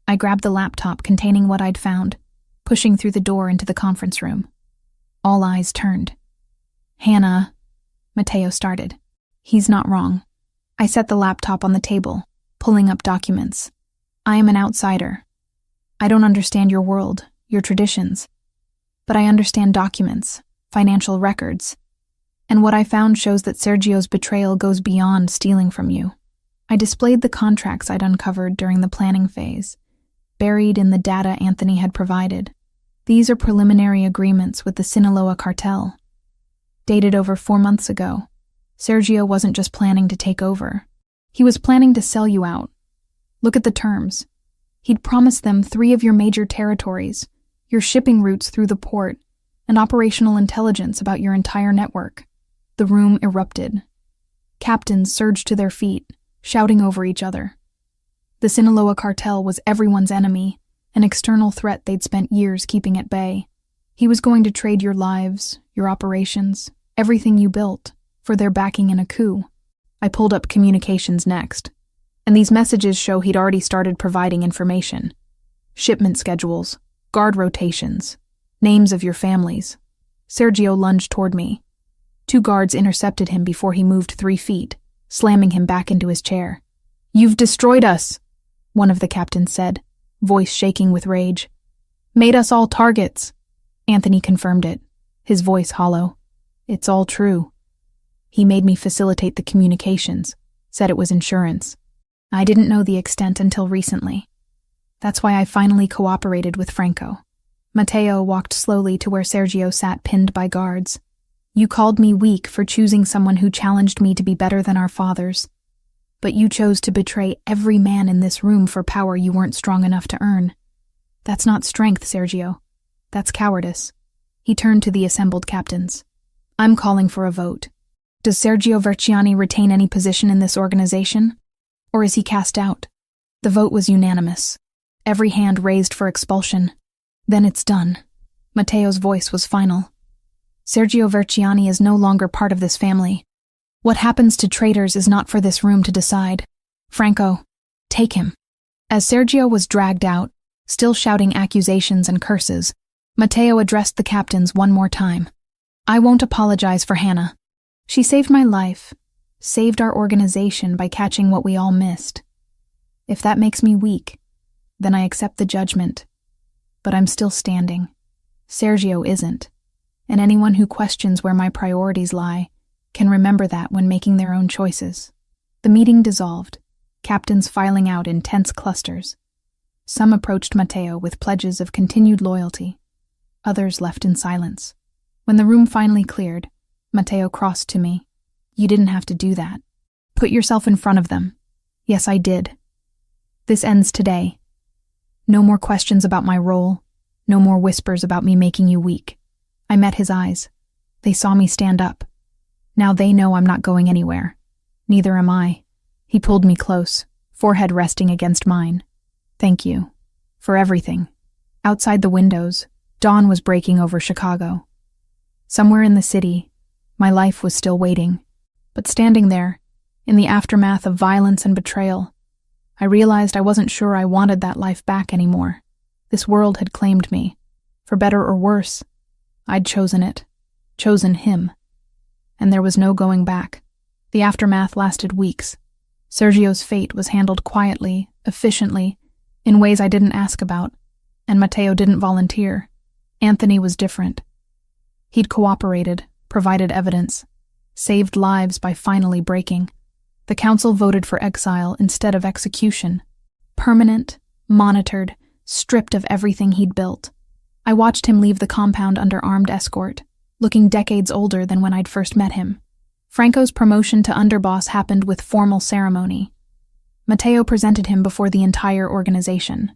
I grabbed the laptop containing what I'd found, pushing through the door into the conference room. All eyes turned. "Hannah," Matteo started. "He's not wrong." I set the laptop on the table, pulling up documents. "I am an outsider. I don't understand your world, your traditions. But I understand documents, financial records. And what I found shows that Sergio's betrayal goes beyond stealing from you." I displayed the contracts I'd uncovered during the planning phase, buried in the data Anthony had provided. These are preliminary agreements with the Sinaloa cartel. Dated over 4 months ago, Sergio wasn't just planning to take over. He was planning to sell you out. Look at the terms. He'd promised them 3 of your major territories, your shipping routes through the port, and operational intelligence about your entire network. The room erupted. Captains surged to their feet, shouting over each other. The Sinaloa cartel was everyone's enemy, an external threat they'd spent years keeping at bay. He was going to trade your lives, your operations, everything you built, for their backing in a coup. I pulled up communications next, and these messages show he'd already started providing information. Shipment schedules, guard rotations, names of your families. Sergio lunged toward me. 2 guards intercepted him before he moved 3 feet, slamming him back into his chair. "You've destroyed us," one of the captains said, voice shaking with rage. "Made us all targets." Anthony confirmed it, his voice hollow. "It's all true. He made me facilitate the communications, said it was insurance. I didn't know the extent until recently. That's why I finally cooperated with Franco." Matteo walked slowly to where Sergio sat pinned by guards. "You called me weak for choosing someone who challenged me to be better than our fathers. But you chose to betray every man in this room for power you weren't strong enough to earn. That's not strength, Sergio. That's cowardice." He turned to the assembled captains. "I'm calling for a vote. Does Sergio Verciani retain any position in this organization? Or is he cast out?" The vote was unanimous. Every hand raised for expulsion. "Then it's done." Matteo's voice was final. "Sergio Verciani is no longer part of this family. What happens to traitors is not for this room to decide. Franco, take him." As Sergio was dragged out, still shouting accusations and curses, Matteo addressed the captains one more time. "I won't apologize for Hannah. She saved my life, saved our organization by catching what we all missed. If that makes me weak, then I accept the judgment. But I'm still standing. Sergio isn't. And anyone who questions where my priorities lie can remember that when making their own choices." The meeting dissolved, captains filing out in tense clusters. Some approached Matteo with pledges of continued loyalty. Others left in silence. When the room finally cleared, Matteo crossed to me. "You didn't have to do that. Put yourself in front of them." "Yes, I did. This ends today. No more questions about my role. No more whispers about me making you weak." I met his eyes. They saw me stand up. Now they know I'm not going anywhere. Neither am I. He pulled me close, forehead resting against mine. "Thank you. For everything." Outside the windows, dawn was breaking over Chicago. Somewhere in the city, my life was still waiting. But standing there, in the aftermath of violence and betrayal, I realized I wasn't sure I wanted that life back anymore. This world had claimed me. For better or worse, I'd chosen it. Chosen him. And there was no going back. The aftermath lasted weeks. Sergio's fate was handled quietly, efficiently, in ways I didn't ask about, and Matteo didn't volunteer. Anthony was different. He'd cooperated, provided evidence, saved lives by finally breaking. The council voted for exile instead of execution. Permanent, monitored, stripped of everything he'd built. I watched him leave the compound under armed escort, looking decades older than when I'd first met him. Franco's promotion to underboss happened with formal ceremony. Matteo presented him before the entire organization,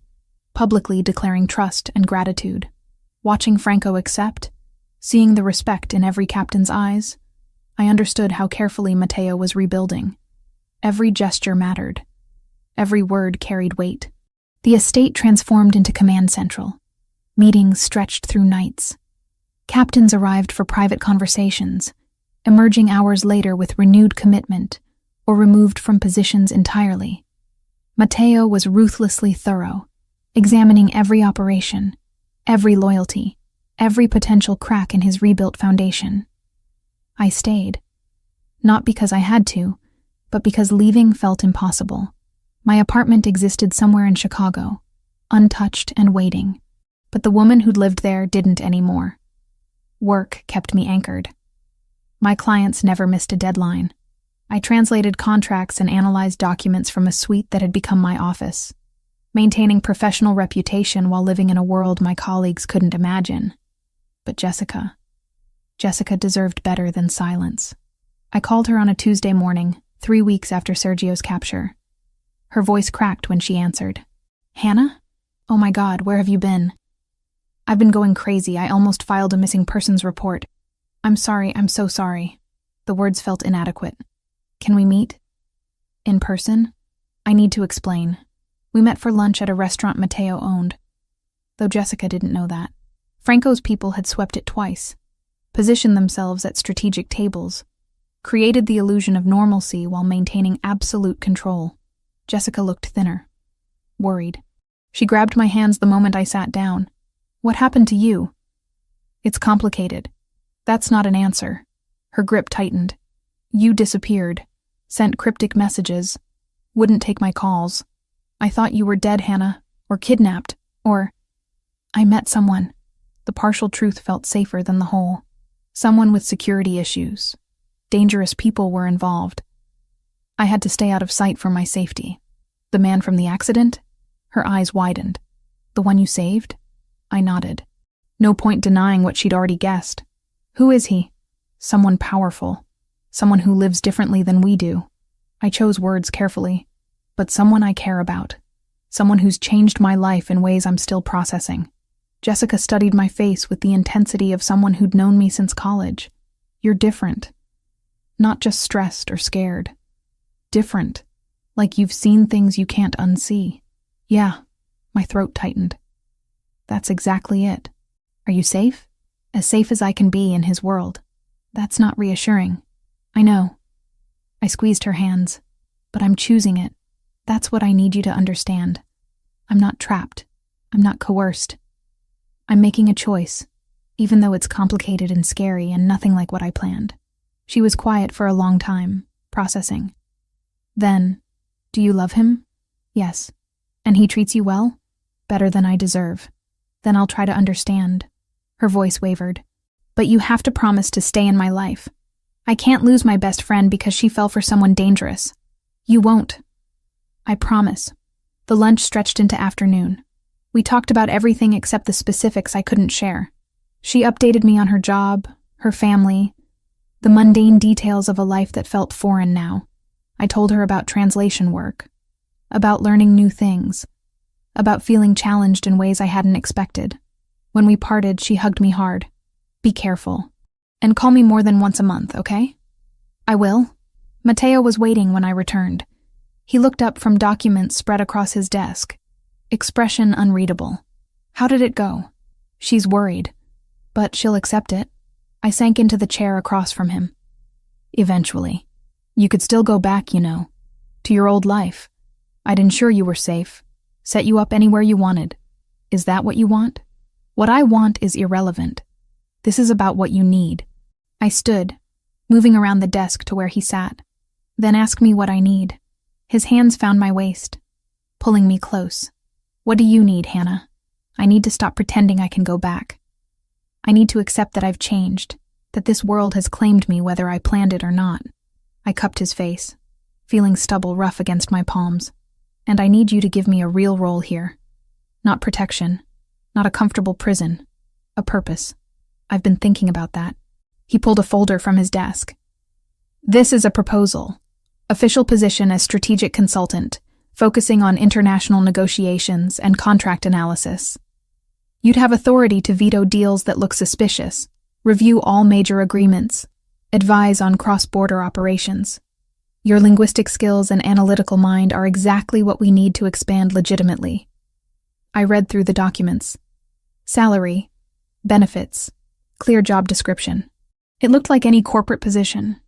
publicly declaring trust and gratitude. Watching Franco accept, seeing the respect in every captain's eyes, I understood how carefully Matteo was rebuilding. Every gesture mattered. Every word carried weight. The estate transformed into command central. Meetings stretched through nights. Captains arrived for private conversations, emerging hours later with renewed commitment or removed from positions entirely. Matteo was ruthlessly thorough, examining every operation, every loyalty, every potential crack in his rebuilt foundation. I stayed. Not because I had to, but because leaving felt impossible. My apartment existed somewhere in Chicago, untouched and waiting, but the woman who'd lived there didn't anymore. Work kept me anchored. My clients never missed a deadline. I translated contracts and analyzed documents from a suite that had become my office, maintaining professional reputation while living in a world my colleagues couldn't imagine. But Jessica deserved better than silence. I called her on a Tuesday morning, 3 weeks after Sergio's capture. Her voice cracked when she answered. "Hannah? Oh my God, where have you been? I've been going crazy. I almost filed a missing persons report. I'm sorry, I'm so sorry." The words felt inadequate. "Can we meet? In person? I need to explain. We met for lunch at a restaurant Matteo owned." Though Jessica didn't know that. Franco's people had swept it twice, positioned themselves at strategic tables, created the illusion of normalcy while maintaining absolute control. Jessica looked thinner, worried. She grabbed my hands the moment I sat down. "What happened to you?" "It's complicated. That's not an answer." Her grip tightened. "You disappeared, sent cryptic messages, wouldn't take my calls. I thought you were dead, Hannah, or kidnapped, or—" "I met someone." The partial truth felt safer than the whole. Someone with security issues. Dangerous people were involved. I had to stay out of sight for my safety. "The man from the accident?" Her eyes widened. "The one you saved?" I nodded. No point denying what she'd already guessed. "Who is he?" "Someone powerful. Someone who lives differently than we do." I chose words carefully. "But someone I care about. Someone who's changed my life in ways I'm still processing." Jessica studied my face with the intensity of someone who'd known me since college. "You're different. Not just stressed or scared. Different. Like you've seen things you can't unsee." "Yeah." My throat tightened. "That's exactly it." "Are you safe?" "As safe as I can be in his world." "That's not reassuring." "I know." I squeezed her hands. "But I'm choosing it. That's what I need you to understand. I'm not trapped. I'm not coerced. I'm making a choice, even though it's complicated and scary and nothing like what I planned." She was quiet for a long time, processing. "Then, do you love him?" "Yes." "And he treats you well?" "Better than I deserve." "Then I'll try to understand." Her voice wavered. "But you have to promise to stay in my life. I can't lose my best friend because she fell for someone dangerous." "You won't." "I promise." The lunch stretched into afternoon. We talked about everything except the specifics I couldn't share. She updated me on her job, her family, the mundane details of a life that felt foreign now. I told her about translation work, about learning new things, about feeling challenged in ways I hadn't expected. When we parted, she hugged me hard. "Be careful. And call me more than once a month, okay?" "I will." Matteo was waiting when I returned. He looked up from documents spread across his desk. Expression unreadable. "How did it go?" "She's worried, but she'll accept it." I sank into the chair across from him. "Eventually. You could still go back, you know, to your old life. I'd ensure you were safe, set you up anywhere you wanted. Is that what you want?" "What I want is irrelevant. This is about what you need." I stood, moving around the desk to where he sat. "Then ask me what I need." His hands found my waist, pulling me close. "What do you need, Hannah? I need to stop pretending I can go back. I need to accept that I've changed, that this world has claimed me whether I planned it or not." I cupped his face, feeling stubble rough against my palms. "And I need you to give me a real role here. Not protection, not a comfortable prison, a purpose. I've been thinking about that." He pulled a folder from his desk. This is a proposal. Official position as strategic consultant, focusing on international negotiations and contract analysis. You'd have authority to veto deals that look suspicious, review all major agreements, advise on cross-border operations. Your linguistic skills and analytical mind are exactly what we need to expand legitimately. I read through the documents. Salary, benefits, clear job description. It looked like any corporate position,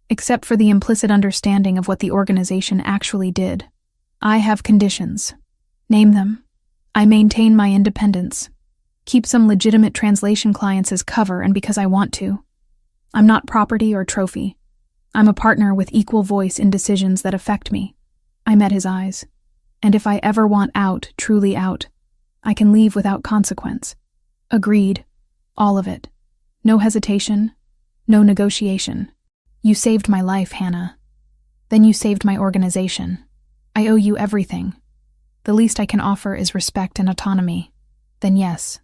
except for the implicit understanding of what the organization actually did. I have conditions. Name them. I maintain my independence. Keep some legitimate translation clients as cover and because I want to. I'm not property or trophy. I'm a partner with equal voice in decisions that affect me. I met his eyes. And if I ever want out, truly out, I can leave without consequence. Agreed. All of it. No hesitation. No negotiation. You saved my life, Hannah. Then you saved my organization. I owe you everything. The least I can offer is respect and autonomy. Then yes,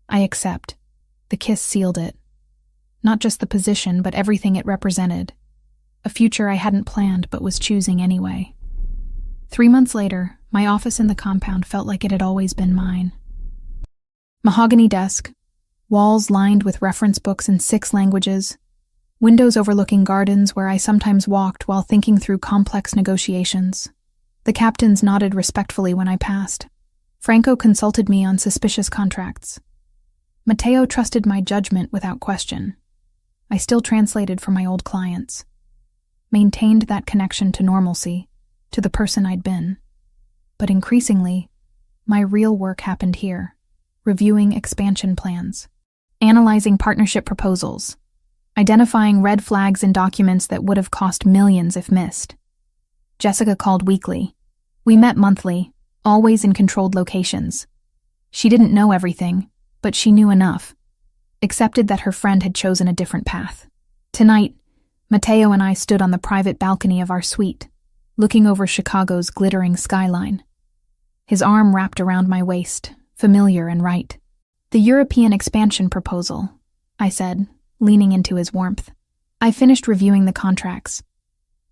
I accept. The kiss sealed it. Not just the position, but everything it represented. A future I hadn't planned but was choosing anyway. 3 months later, my office in the compound felt like it had always been mine. Mahogany desk, walls lined with reference books in 6 languages, windows overlooking gardens where I sometimes walked while thinking through complex negotiations. The captains nodded respectfully when I passed. Franco consulted me on suspicious contracts. Matteo trusted my judgment without question. I still translated for my old clients. Maintained that connection to normalcy, to the person I'd been. But increasingly, my real work happened here, reviewing expansion plans, analyzing partnership proposals, identifying red flags in documents that would have cost millions if missed. Jessica called weekly. We met monthly, always in controlled locations. She didn't know everything, but she knew enough, accepted that her friend had chosen a different path. Tonight, Matteo and I stood on the private balcony of our suite, looking over Chicago's glittering skyline. His arm wrapped around my waist, familiar and right. The European expansion proposal, I said, leaning into his warmth. I finished reviewing the contracts.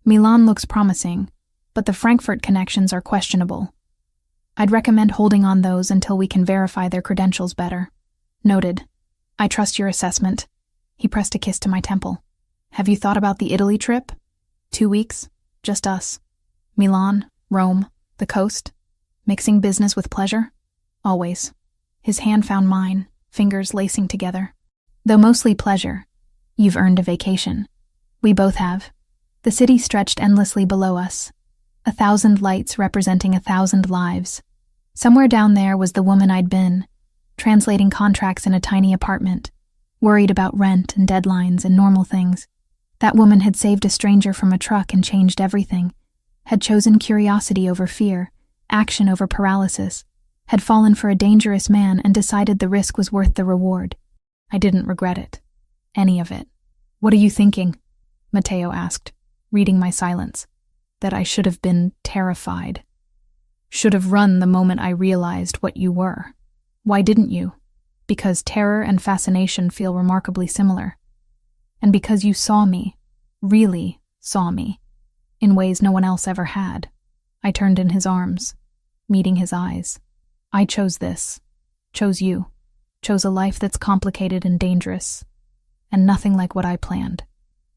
Milan looks promising, but the Frankfurt connections are questionable. I'd recommend holding on those until we can verify their credentials better. Noted. I trust your assessment. He pressed a kiss to my temple. Have you thought about the Italy trip? 2 weeks, just us. Milan, Rome, the coast. Mixing business with pleasure? Always. His hand found mine, fingers lacing together. Though mostly pleasure, you've earned a vacation. We both have. The city stretched endlessly below us. 1,000 lights representing 1,000 lives. Somewhere down there was the woman I'd been, translating contracts in a tiny apartment, worried about rent and deadlines and normal things. That woman had saved a stranger from a truck and changed everything, had chosen curiosity over fear, action over paralysis, had fallen for a dangerous man and decided the risk was worth the reward. I didn't regret it. Any of it. What are you thinking? Matteo asked, reading my silence. That I should have been terrified. Should have run the moment I realized what you were. Why didn't you? Because terror and fascination feel remarkably similar. And because you saw me, really saw me, in ways no one else ever had. I turned in his arms, meeting his eyes. I chose this, chose you, chose a life that's complicated and dangerous, and nothing like what I planned,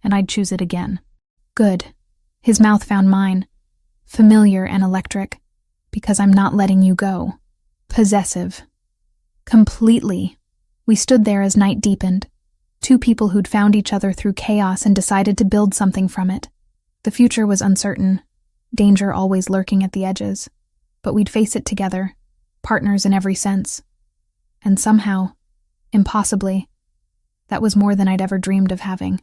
and I'd choose it again. Good. His mouth found mine, familiar and electric, because I'm not letting you go. Possessive. Completely. We stood there as night deepened, 2 people who'd found each other through chaos and decided to build something from it. The future was uncertain, danger always lurking at the edges, but we'd face it together, partners in every sense. And somehow, impossibly, that was more than I'd ever dreamed of having.